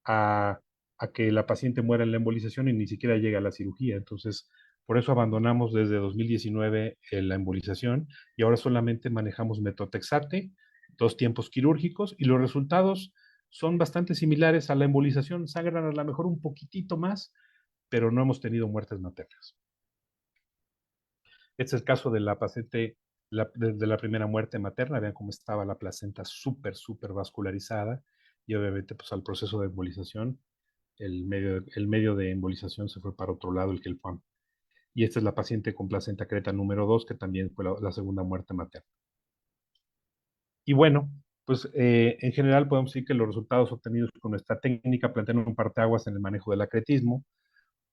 a, a que la paciente muera en la embolización y ni siquiera llegue a la cirugía. Entonces, por eso abandonamos desde 2019 la embolización y ahora solamente manejamos metotrexate, 2 tiempos quirúrgicos y los resultados son bastante similares a la embolización, sangran a lo mejor un poquitito más, pero no hemos tenido muertes maternas. Este es el caso de la paciente de la primera muerte materna. Vean cómo estaba la placenta súper vascularizada y obviamente pues al proceso de embolización el medio de embolización se fue para otro lado, el Gelfam. Y esta es la paciente con placenta creta número 2, que también fue la segunda muerte materna. Y bueno, pues en general podemos decir que los resultados obtenidos con esta técnica plantean un parteaguas en el manejo del acretismo.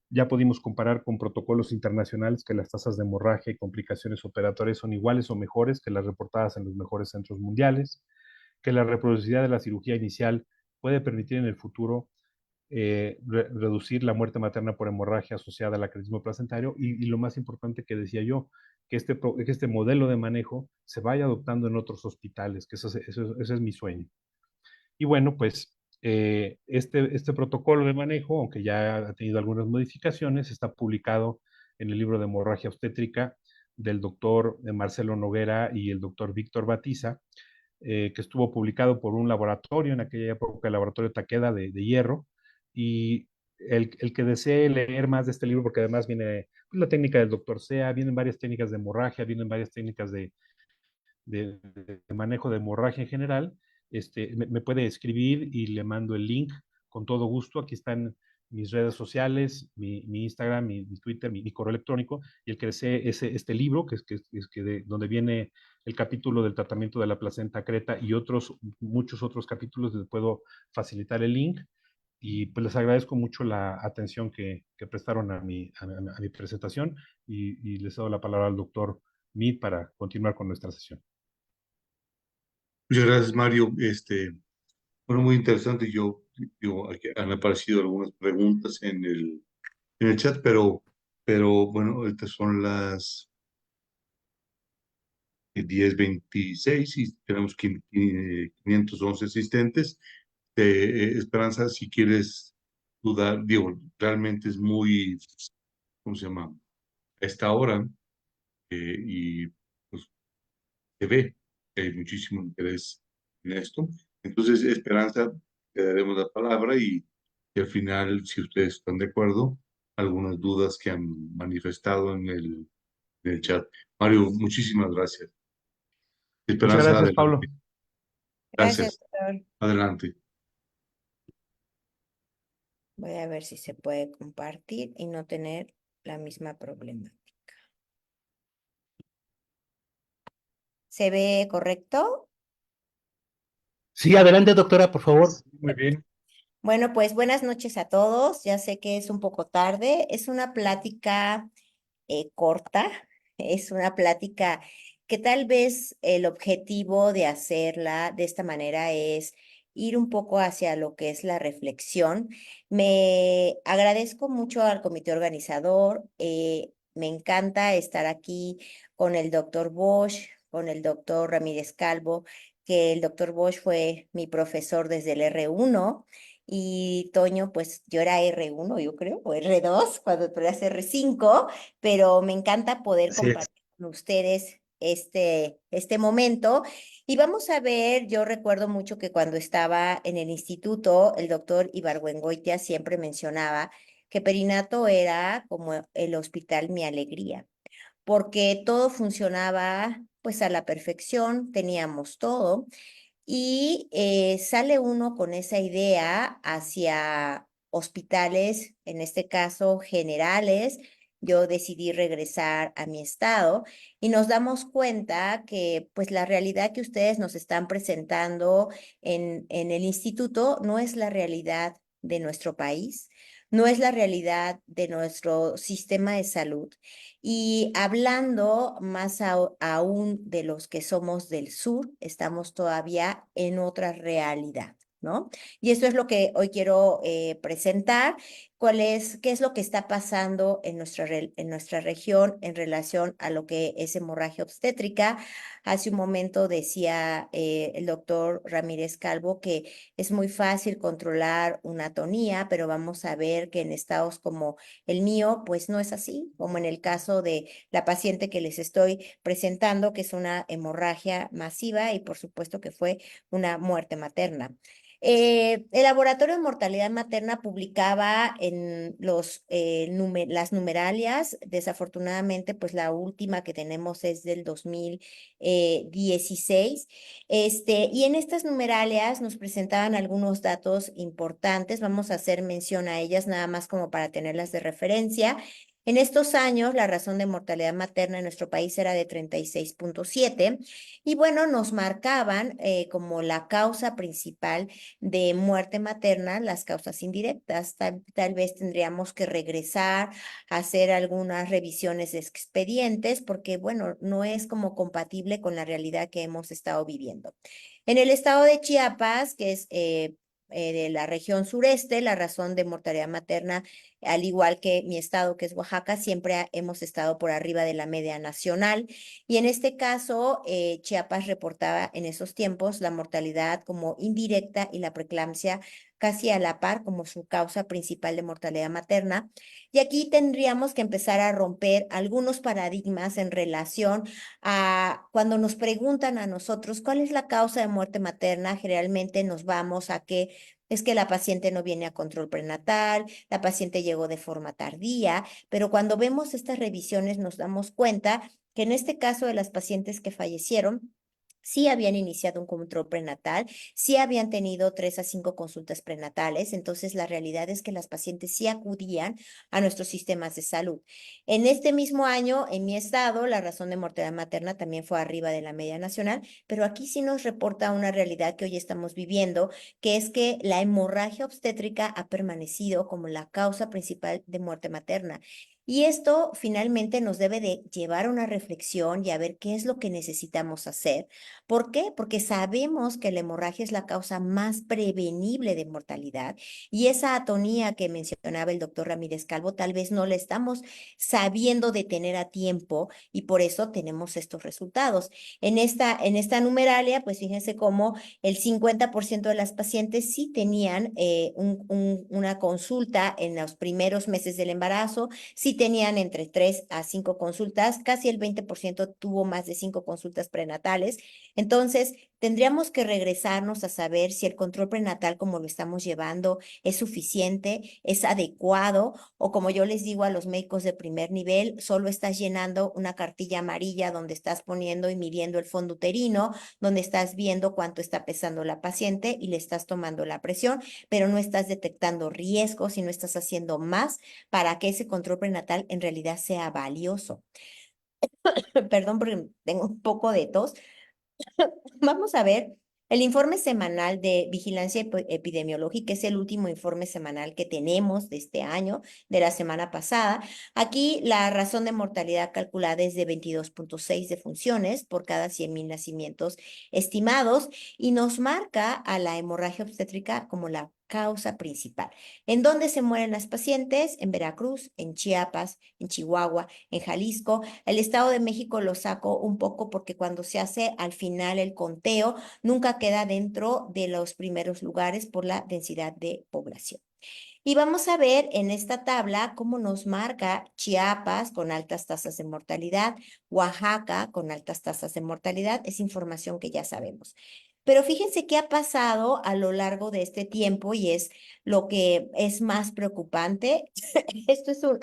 Ya pudimos comparar con protocolos internacionales que las tasas de hemorragia y complicaciones operatorias son iguales o mejores que las reportadas en los mejores centros mundiales, que la reproducibilidad de la cirugía inicial puede permitir en el futuro reducir la muerte materna por hemorragia asociada al acretismo placentario y lo más importante que decía yo, que este modelo de manejo se vaya adoptando en otros hospitales, que ese es mi sueño. Y bueno, pues este protocolo de manejo, aunque ya ha tenido algunas modificaciones, está publicado en el libro de hemorragia obstétrica del doctor Marcelo Noguera y el doctor Víctor Batiza, que estuvo publicado por un laboratorio en aquella época, el laboratorio Takeda de Hierro, y el que desee leer más de este libro, porque además viene pues, la técnica del doctor Sea, vienen varias técnicas de hemorragia, vienen varias técnicas de manejo de hemorragia en general, me puede escribir y le mando el link con todo gusto. Aquí están mis redes sociales, mi Instagram, mi Twitter, mi correo electrónico, y el que desee este libro, donde viene el capítulo del tratamiento de la placenta creta y muchos otros capítulos, les puedo facilitar el link. Y pues les agradezco mucho la atención que prestaron a mi presentación y les doy la palabra al doctor Mead para continuar con nuestra sesión. Muchas gracias, Mario. Bueno, muy interesante. Aquí han aparecido algunas preguntas en el chat, pero bueno, ahorita son las 10:26 y tenemos 511 asistentes. Esperanza, si quieres dudar, digo, realmente es muy, ¿cómo se llama? A esta hora, y pues se ve que hay muchísimo interés en esto. Entonces, Esperanza, te daremos la palabra y al final, si ustedes están de acuerdo, algunas dudas que han manifestado en el chat. Mario, muchísimas gracias. Muchas Esperanza, gracias, Pablo. adelante. Gracias, Gracias. doctor. Adelante. Voy a ver si se puede compartir y no tener la misma problemática. ¿Se ve correcto? Sí, adelante, doctora, por favor. Muy bien. Bueno, pues buenas noches a todos. Ya sé que es un poco tarde. Es una plática corta. Es una plática que tal vez el objetivo de hacerla de esta manera es ir un poco hacia lo que es la reflexión. Me agradezco mucho al comité organizador. Me encanta estar aquí con el doctor Bosch, con el doctor Ramírez Calvo, que el doctor Bosch fue mi profesor desde el R1 y Toño, pues yo era R1, yo creo, o R2, cuando tú eras R5, pero me encanta poder Así es. compartir con ustedes este momento. Y vamos a ver, yo recuerdo mucho que cuando estaba en el instituto, el doctor Ibargüengoitia siempre mencionaba que Perinato era como el hospital Mi Alegría, porque todo funcionaba pues a la perfección, teníamos todo. Y sale uno con esa idea hacia hospitales, en este caso generales. Yo decidí regresar a mi estado y nos damos cuenta que pues la realidad que ustedes nos están presentando en el instituto no es la realidad de nuestro país, no es la realidad de nuestro sistema de salud. Y hablando más aún de los que somos del sur, estamos todavía en otra realidad, ¿no? Y eso es lo que hoy quiero presentar, qué es lo que está pasando en nuestra región en relación a lo que es hemorragia obstétrica. Hace un momento decía el doctor Ramírez Calvo que es muy fácil controlar una atonía, pero vamos a ver que en estados como el mío, pues no es así, como en el caso de la paciente que les estoy presentando, que es una hemorragia masiva y por supuesto que fue una muerte materna. El Laboratorio de Mortalidad Materna publicaba en las numeralias, desafortunadamente, pues la última que tenemos es del 2016, y en estas numeralias nos presentaban algunos datos importantes, vamos a hacer mención a ellas nada más como para tenerlas de referencia. En estos años, la razón de mortalidad materna en nuestro país era de 36.7 y bueno, nos marcaban como la causa principal de muerte materna, las causas indirectas. Tal vez tendríamos que regresar a hacer algunas revisiones de expedientes porque, bueno, no es como compatible con la realidad que hemos estado viviendo. En el estado de Chiapas, que es de la región sureste, la razón de mortalidad materna, al igual que mi estado, que es Oaxaca, siempre hemos estado por arriba de la media nacional. Y en este caso, Chiapas reportaba en esos tiempos la mortalidad como indirecta y la preeclampsia casi a la par como su causa principal de mortalidad materna. Y aquí tendríamos que empezar a romper algunos paradigmas en relación a cuando nos preguntan a nosotros cuál es la causa de muerte materna, generalmente nos vamos a que es que la paciente no viene a control prenatal, la paciente llegó de forma tardía, pero cuando vemos estas revisiones nos damos cuenta que en este caso de las pacientes que fallecieron, sí habían iniciado un control prenatal, sí habían tenido 3 a 5 consultas prenatales, entonces la realidad es que las pacientes sí acudían a nuestros sistemas de salud. En este mismo año, en mi estado, la razón de mortalidad materna también fue arriba de la media nacional, pero aquí sí nos reporta una realidad que hoy estamos viviendo, que es que la hemorragia obstétrica ha permanecido como la causa principal de muerte materna. Y esto finalmente nos debe de llevar a una reflexión y a ver qué es lo que necesitamos hacer. ¿Por qué? Porque sabemos que la hemorragia es la causa más prevenible de mortalidad y esa atonía que mencionaba el doctor Ramírez Calvo tal vez no la estamos sabiendo detener a tiempo y por eso tenemos estos resultados. En esta numeralia, pues fíjense cómo el 50% de las pacientes sí tenían una consulta en los primeros meses del embarazo, sí tenían entre 3 a 5 consultas, casi el 20% tuvo más de 5 consultas prenatales. Entonces, tendríamos que regresarnos a saber si el control prenatal como lo estamos llevando es suficiente, es adecuado o como yo les digo a los médicos de primer nivel, solo estás llenando una cartilla amarilla donde estás poniendo y midiendo el fondo uterino, donde estás viendo cuánto está pesando la paciente y le estás tomando la presión, pero no estás detectando riesgos y no estás haciendo más para que ese control prenatal en realidad sea valioso. Perdón porque tengo un poco de tos. Vamos a ver el informe semanal de vigilancia epidemiológica, es el último informe semanal que tenemos de este año, de la semana pasada. Aquí la razón de mortalidad calculada es de 22.6 defunciones por cada 100,000 nacimientos estimados y nos marca a la hemorragia obstétrica como la causa principal. ¿En dónde se mueren las pacientes? En Veracruz, en Chiapas, en Chihuahua, en Jalisco. El Estado de México lo saco un poco porque cuando se hace al final el conteo, nunca queda dentro de los primeros lugares por la densidad de población. Y vamos a ver en esta tabla cómo nos marca Chiapas con altas tasas de mortalidad, Oaxaca con altas tasas de mortalidad, es información que ya sabemos. Pero fíjense qué ha pasado a lo largo de este tiempo y es lo que es más preocupante. Esto es un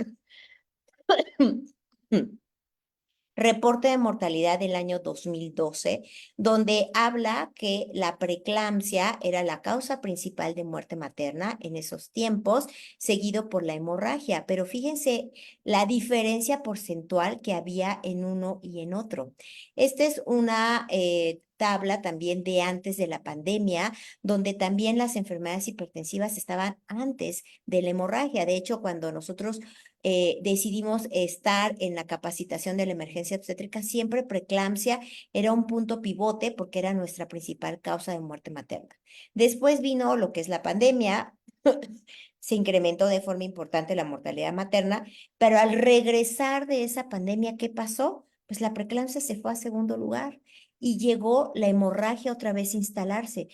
reporte de mortalidad del año 2012, donde habla que la preeclampsia era la causa principal de muerte materna en esos tiempos, seguido por la hemorragia. Pero fíjense la diferencia porcentual que había en uno y en otro. Esta es una tabla también de antes de la pandemia, donde también las enfermedades hipertensivas estaban antes de la hemorragia. De hecho, cuando nosotros decidimos estar en la capacitación de la emergencia obstétrica, siempre preeclampsia era un punto pivote porque era nuestra principal causa de muerte materna. Después vino lo que es la pandemia, se incrementó de forma importante la mortalidad materna, pero al regresar de esa pandemia, ¿qué pasó? Pues la preeclampsia se fue a segundo lugar y llegó la hemorragia otra vez a instalarse.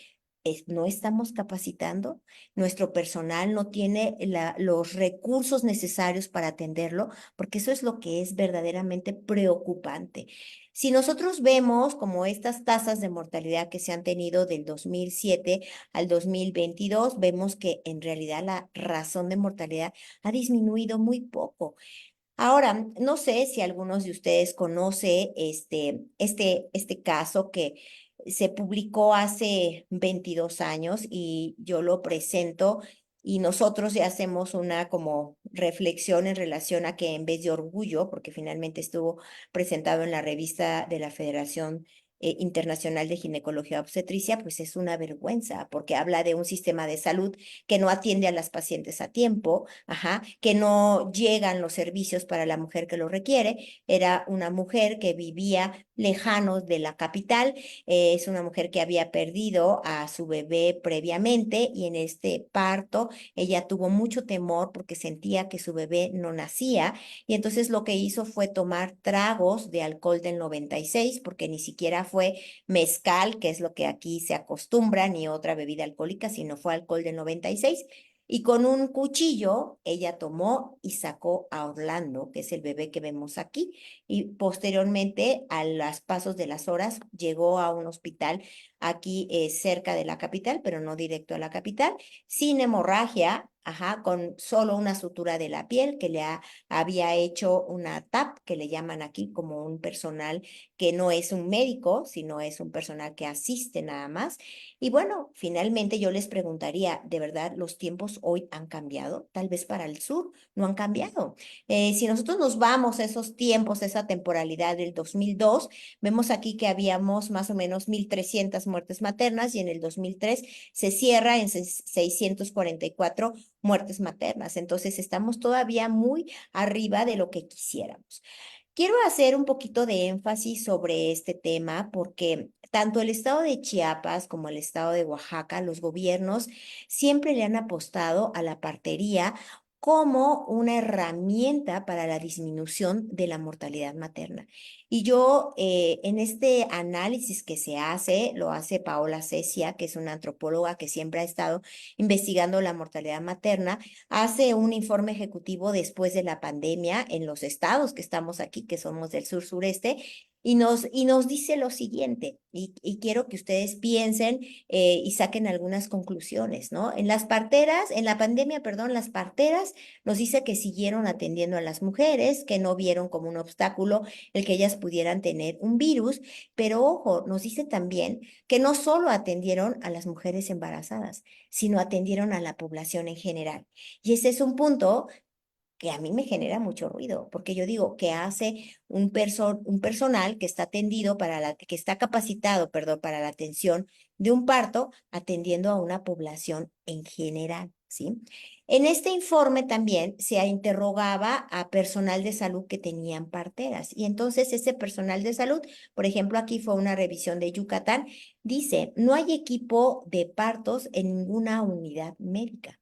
No estamos capacitando, nuestro personal no tiene los recursos necesarios para atenderlo, porque eso es lo que es verdaderamente preocupante. Si nosotros vemos como estas tasas de mortalidad que se han tenido del 2007 al 2022, vemos que en realidad la razón de mortalidad ha disminuido muy poco. Ahora, no sé si algunos de ustedes conocen este caso que se publicó hace 22 años y yo lo presento y nosotros ya hacemos una como reflexión en relación a que en vez de orgullo, porque finalmente estuvo presentado en la revista de la Federación Internacional de Ginecología Obstetricia, pues es una vergüenza, porque habla de un sistema de salud que no atiende a las pacientes a tiempo, que no llegan los servicios para la mujer que lo requiere. Era una mujer que vivía lejano de la capital, es una mujer que había perdido a su bebé previamente y en este parto ella tuvo mucho temor porque sentía que su bebé no nacía y entonces lo que hizo fue tomar tragos de alcohol del 96 porque ni siquiera fue mezcal, que es lo que aquí se acostumbra, ni otra bebida alcohólica, sino fue alcohol del 96. Y con un cuchillo ella tomó y sacó a Orlando, que es el bebé que vemos aquí, y posteriormente a los pasos de las horas llegó a un hospital aquí cerca de la capital, pero no directo a la capital, sin hemorragia, con solo una sutura de la piel que había hecho una TAP, que le llaman aquí como un personal que no es un médico, sino es un personal que asiste nada más. Y bueno, finalmente yo les preguntaría, ¿de verdad los tiempos hoy han cambiado? Tal vez para el sur no han cambiado. Si nosotros nos vamos a esos tiempos, esa temporalidad del 2002, vemos aquí que habíamos más o menos 1,300 muertes maternas y en el 2003 se cierra en 644 muertes maternas. Entonces estamos todavía muy arriba de lo que quisiéramos. Quiero hacer un poquito de énfasis sobre este tema porque tanto el estado de Chiapas como el estado de Oaxaca, los gobiernos siempre le han apostado a la partería como una herramienta para la disminución de la mortalidad materna. Y yo, en este análisis que se hace, lo hace Paola Cecia, que es una antropóloga que siempre ha estado investigando la mortalidad materna, hace un informe ejecutivo después de la pandemia en los estados que estamos aquí, que somos del sur sureste, y nos dice lo siguiente, y quiero que ustedes piensen y saquen algunas conclusiones, ¿no? En la pandemia, perdón, las parteras nos dice que siguieron atendiendo a las mujeres, que no vieron como un obstáculo el que ellas pudieran tener un virus, pero ojo, nos dice también que no solo atendieron a las mujeres embarazadas, sino atendieron a la población en general. Y ese es un punto que a mí me genera mucho ruido, porque yo digo, ¿qué hace un personal que está atendido que está capacitado, perdón, para la atención de un parto, atendiendo a una población en general, ¿sí? En este informe también se interrogaba a personal de salud que tenían parteras, y entonces ese personal de salud, por ejemplo, aquí fue una revisión de Yucatán, dice, no hay equipo de partos en ninguna unidad médica.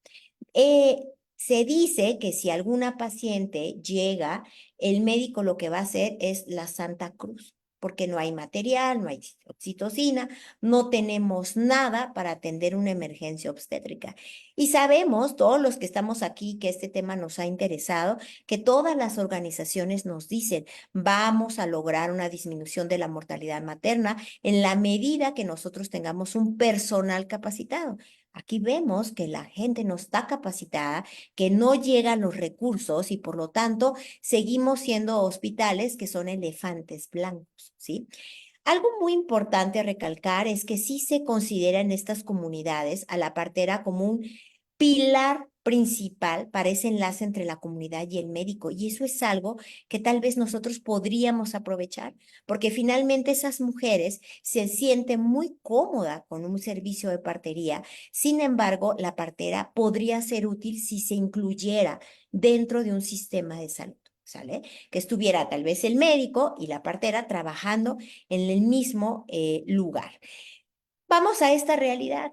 Se dice que si alguna paciente llega, el médico lo que va a hacer es la Santa Cruz, porque no hay material, no hay oxitocina, no tenemos nada para atender una emergencia obstétrica. Y sabemos, todos los que estamos aquí, que este tema nos ha interesado, que todas las organizaciones nos dicen, vamos a lograr una disminución de la mortalidad materna en la medida que nosotros tengamos un personal capacitado. Aquí vemos que la gente no está capacitada, que no llegan los recursos y por lo tanto seguimos siendo hospitales que son elefantes blancos, ¿sí? Algo muy importante a recalcar es que sí se considera en estas comunidades a la partera como un pilar principal para ese enlace entre la comunidad y el médico. Y eso es algo que tal vez nosotros podríamos aprovechar, porque finalmente esas mujeres se sienten muy cómodas con un servicio de partería. Sin embargo, la partera podría ser útil si se incluyera dentro de un sistema de salud. ¿Sale? Que estuviera tal vez el médico y la partera trabajando en el mismo lugar. Vamos a esta realidad.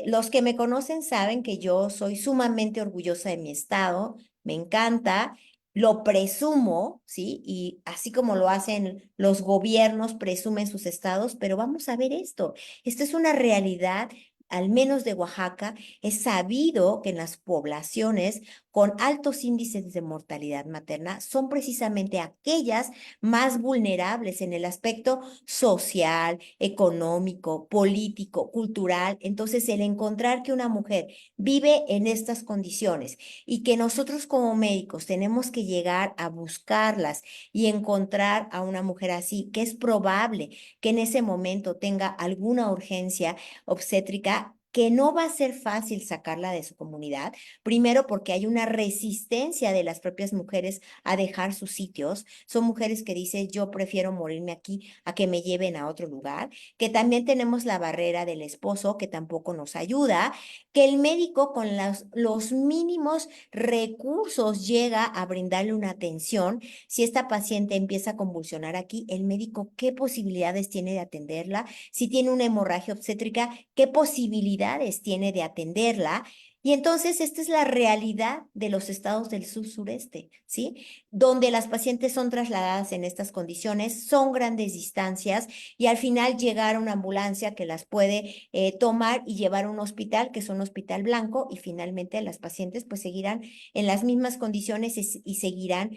Los que me conocen saben que yo soy sumamente orgullosa de mi estado, me encanta, lo presumo, ¿sí? Y así como lo hacen los gobiernos, presumen sus estados, pero vamos a ver esto. Esto es una realidad, al menos de Oaxaca. Es sabido que en las poblaciones con altos índices de mortalidad materna son precisamente aquellas más vulnerables en el aspecto social, económico, político, cultural. Entonces, el encontrar que una mujer vive en estas condiciones y que nosotros como médicos tenemos que llegar a buscarlas y encontrar a una mujer así, que es probable que en ese momento tenga alguna urgencia obstétrica, que no va a ser fácil sacarla de su comunidad, primero porque hay una resistencia de las propias mujeres a dejar sus sitios. Son mujeres que dicen, yo prefiero morirme aquí a que me lleven a otro lugar, que también tenemos la barrera del esposo que tampoco nos ayuda, que el médico con los mínimos recursos llega a brindarle una atención. Si esta paciente empieza a convulsionar aquí, el médico, ¿qué posibilidades tiene de atenderla? Si tiene una hemorragia obstétrica, ¿qué posibilidades tiene de atenderla? Y entonces esta es la realidad de los estados del sur-sureste, ¿sí? Donde las pacientes son trasladadas en estas condiciones, son grandes distancias y al final llegar a una ambulancia que las puede tomar y llevar a un hospital, que es un hospital blanco, y finalmente las pacientes pues seguirán en las mismas condiciones y seguirán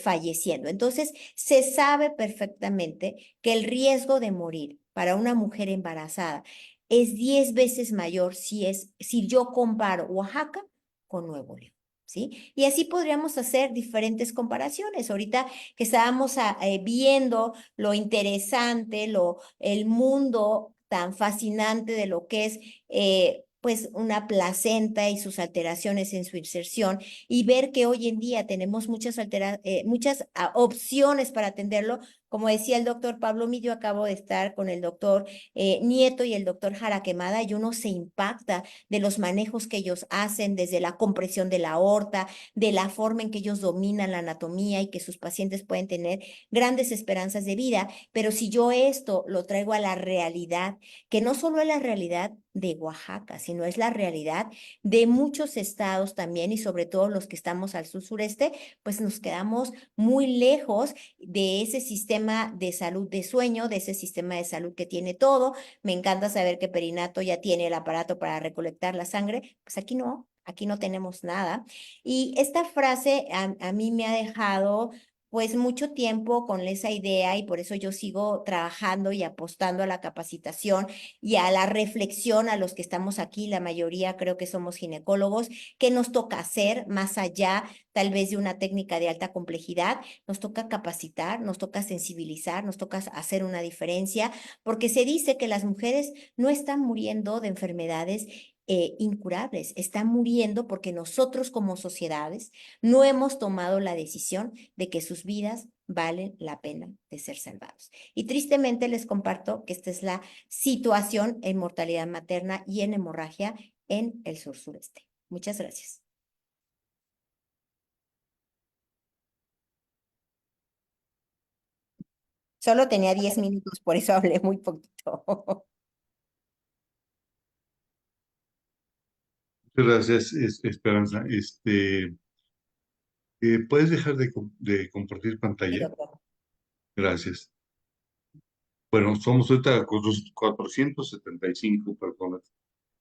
falleciendo. Entonces, se sabe perfectamente que el riesgo de morir para una mujer embarazada es 10 veces mayor si yo comparo Oaxaca con Nuevo León. ¿Sí? Y así podríamos hacer diferentes comparaciones. Ahorita que estábamos viendo lo interesante, el mundo tan fascinante de lo que es pues una placenta y sus alteraciones en su inserción, y ver que hoy en día tenemos muchas opciones para atenderlo. Como decía el doctor Pablo Millo, acabo de estar con el doctor Nieto y el doctor Jaraquemada, y uno se impacta de los manejos que ellos hacen, desde la compresión de la aorta, de la forma en que ellos dominan la anatomía y que sus pacientes pueden tener grandes esperanzas de vida. Pero si yo esto lo traigo a la realidad, que no solo es la realidad de Oaxaca, sino es la realidad de muchos estados también, y sobre todo los que estamos al sur-sureste, pues nos quedamos muy lejos de ese sistema de salud de sueño, de ese sistema de salud que tiene todo. Me encanta saber que Perinato ya tiene el aparato para recolectar la sangre, pues aquí no tenemos nada. Y esta frase a mí me ha dejado pues mucho tiempo con esa idea, y por eso yo sigo trabajando y apostando a la capacitación y a la reflexión a los que estamos aquí. La mayoría creo que somos ginecólogos. ¿Qué nos toca hacer más allá tal vez de una técnica de alta complejidad? Nos toca capacitar, nos toca sensibilizar, nos toca hacer una diferencia, porque se dice que las mujeres no están muriendo de enfermedades incurables, están muriendo porque nosotros como sociedades no hemos tomado la decisión de que sus vidas valen la pena de ser salvados. Y tristemente les comparto que esta es la situación en mortalidad materna y en hemorragia en el sur-sureste. Muchas gracias. Solo tenía 10 minutos, por eso hablé muy poquito. Muchas gracias, Esperanza. ¿Puedes dejar de compartir Sí, pantalla? doctor. Gracias. Bueno, somos ahorita 475 personas.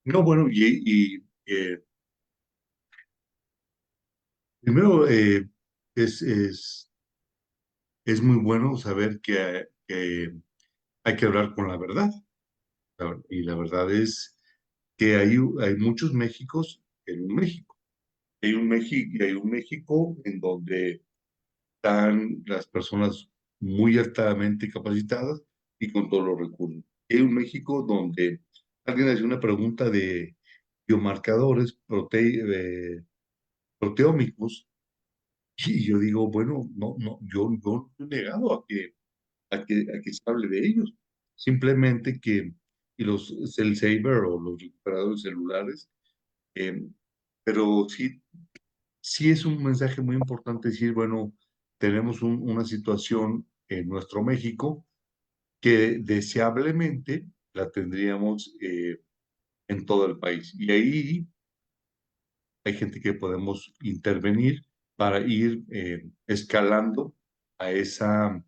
No, bueno, primero es muy bueno saber que hay que hablar con la verdad. Y la verdad es que hay muchos Méxicos en un México. Hay un México en donde están las personas muy altamente capacitadas y con todos los recursos. Hay un México donde alguien hace una pregunta de biomarcadores proteómicos, y yo digo, bueno, yo no estoy negado a que se hable de ellos. Simplemente y los cell saver o los recuperadores celulares, eh, pero sí es un mensaje muy importante decir, bueno, tenemos una situación en nuestro México que deseablemente la tendríamos en todo el país. Y ahí hay gente que podemos intervenir para ir escalando a esa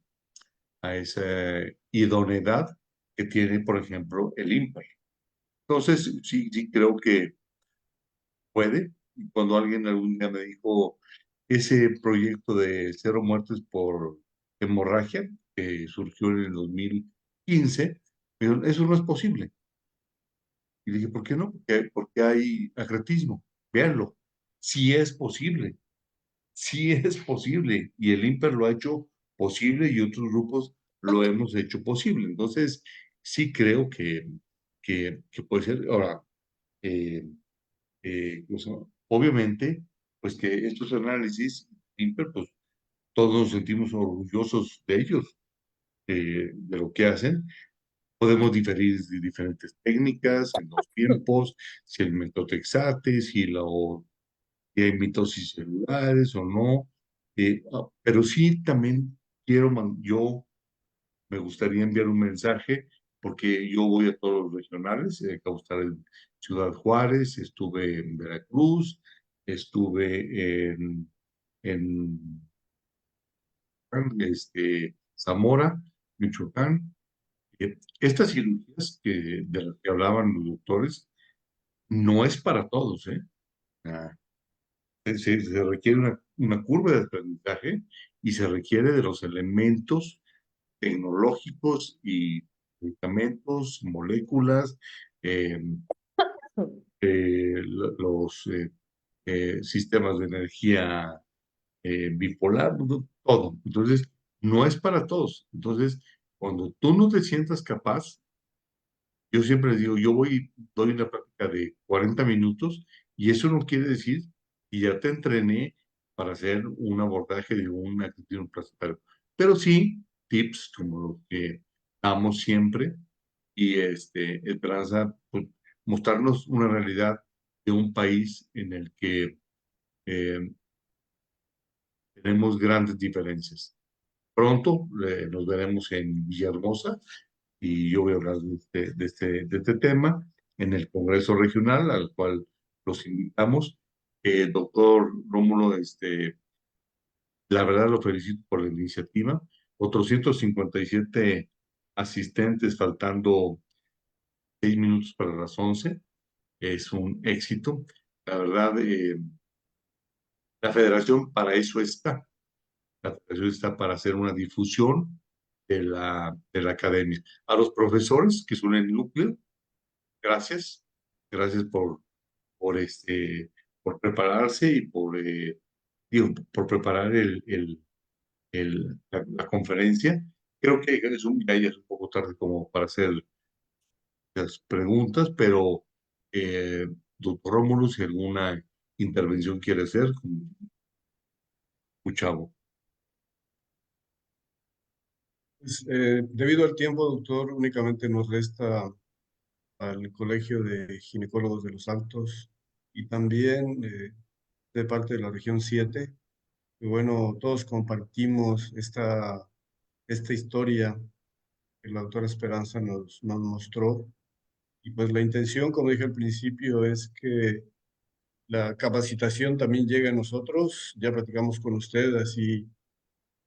idoneidad que tiene, por ejemplo, el INPE. Entonces, sí creo que puede. Y cuando alguien algún día me dijo ese proyecto de cero muertes por hemorragia que surgió en el 2015, me dijeron, eso no es posible. Y dije, ¿por qué no? Porque hay acretismo. Véanlo. Sí es posible. Sí es posible. Y el INPER lo ha hecho posible y otros grupos lo hemos hecho posible. Entonces, sí creo que puede ser. Ahora, eh, pues, obviamente, pues que estos análisis, pues todos nos sentimos orgullosos de ellos, de lo que hacen. Podemos diferir de diferentes técnicas, en los tiempos, si el metotrexate, si hay mitosis celulares o no. Pero sí también yo me gustaría enviar un mensaje porque yo voy a todos los regionales, acabo de estar en Ciudad Juárez, estuve en Veracruz, estuve en Zamora, Michoacán. Estas cirugías de las que hablaban los doctores no es para todos, ¿eh? Ah, se requiere una curva de aprendizaje y se requiere de los elementos tecnológicos y medicamentos, moléculas, eh, los sistemas de energía bipolar, todo. Entonces, no es para todos. Entonces, cuando tú no te sientas capaz, yo siempre digo, doy una práctica de 40 minutos y eso no quiere decir que ya te entrené para hacer un abordaje de una actitud placentaria. Pero sí, tips como los que damos siempre y esperanza, pues, mostrarnos una realidad de un país en el que eh, tenemos grandes diferencias. Pronto nos veremos en Villahermosa y yo voy a hablar de este tema en el Congreso Regional al cual los invitamos. Doctor Rómulo, la verdad lo felicito por la iniciativa. Otros 157 asistentes, faltando 6 minutos para las 11. Es un éxito. La verdad, la federación para eso está. La federación está para hacer una difusión de la academia. A los profesores que son el núcleo, gracias. Gracias por prepararse y por preparar la conferencia. Creo que ya es un poco tarde como para hacer las preguntas, pero doctor Rómulo, si alguna intervención quiere hacer, escuchamos. Pues, debido al tiempo, doctor, únicamente nos resta al Colegio de Ginecólogos de los Altos y también de parte de la región 7. Y bueno, todos compartimos esta historia que la doctora Esperanza nos mostró. Y pues la intención, como dije al principio, es que la capacitación también llegue a nosotros. Ya platicamos con usted así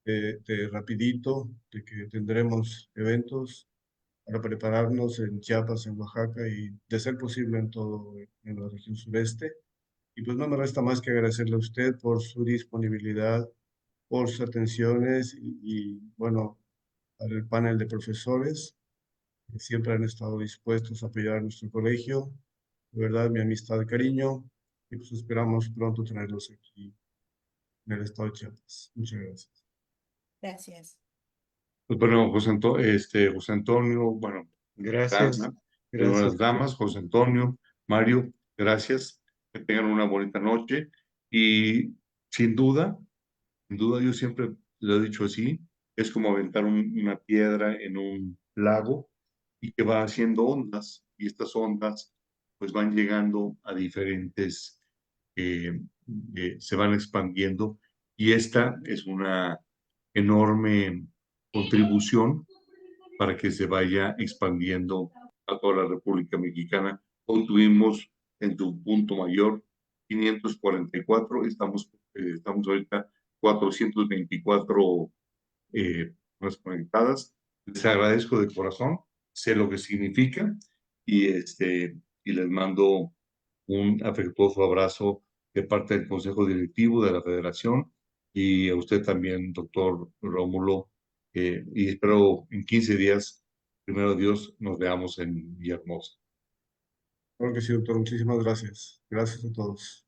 de rapidito, de que tendremos eventos para prepararnos en Chiapas, en Oaxaca y de ser posible en la región sureste. Y pues no me resta más que agradecerle a usted por su disponibilidad, por sus atenciones bueno, al panel de profesores que siempre han estado dispuestos a apoyar a nuestro colegio. De verdad, mi amistad, cariño, y pues esperamos pronto tenerlos aquí en el estado de Chiapas. Muchas gracias. Gracias. Pues bueno, José Antonio, bueno, Gracias. Ana, Gracias. damas, José Antonio, Mario, gracias, que tengan una bonita noche y sin duda yo siempre lo he dicho así, es como aventar una piedra en un lago y que va haciendo ondas y estas ondas pues van llegando a diferentes, se van expandiendo y esta es una enorme contribución para que se vaya expandiendo a toda la República Mexicana. Hoy tuvimos en tu punto mayor 544, estamos ahorita 424 personas conectadas. Les agradezco de corazón, sé lo que significa y, y les mando un afectuoso abrazo de parte del Consejo Directivo de la Federación y a usted también, doctor Rómulo, y espero en 15 días, primero Dios, nos veamos en Villahermosa. Claro que sí, doctor. Muchísimas gracias. Gracias a todos.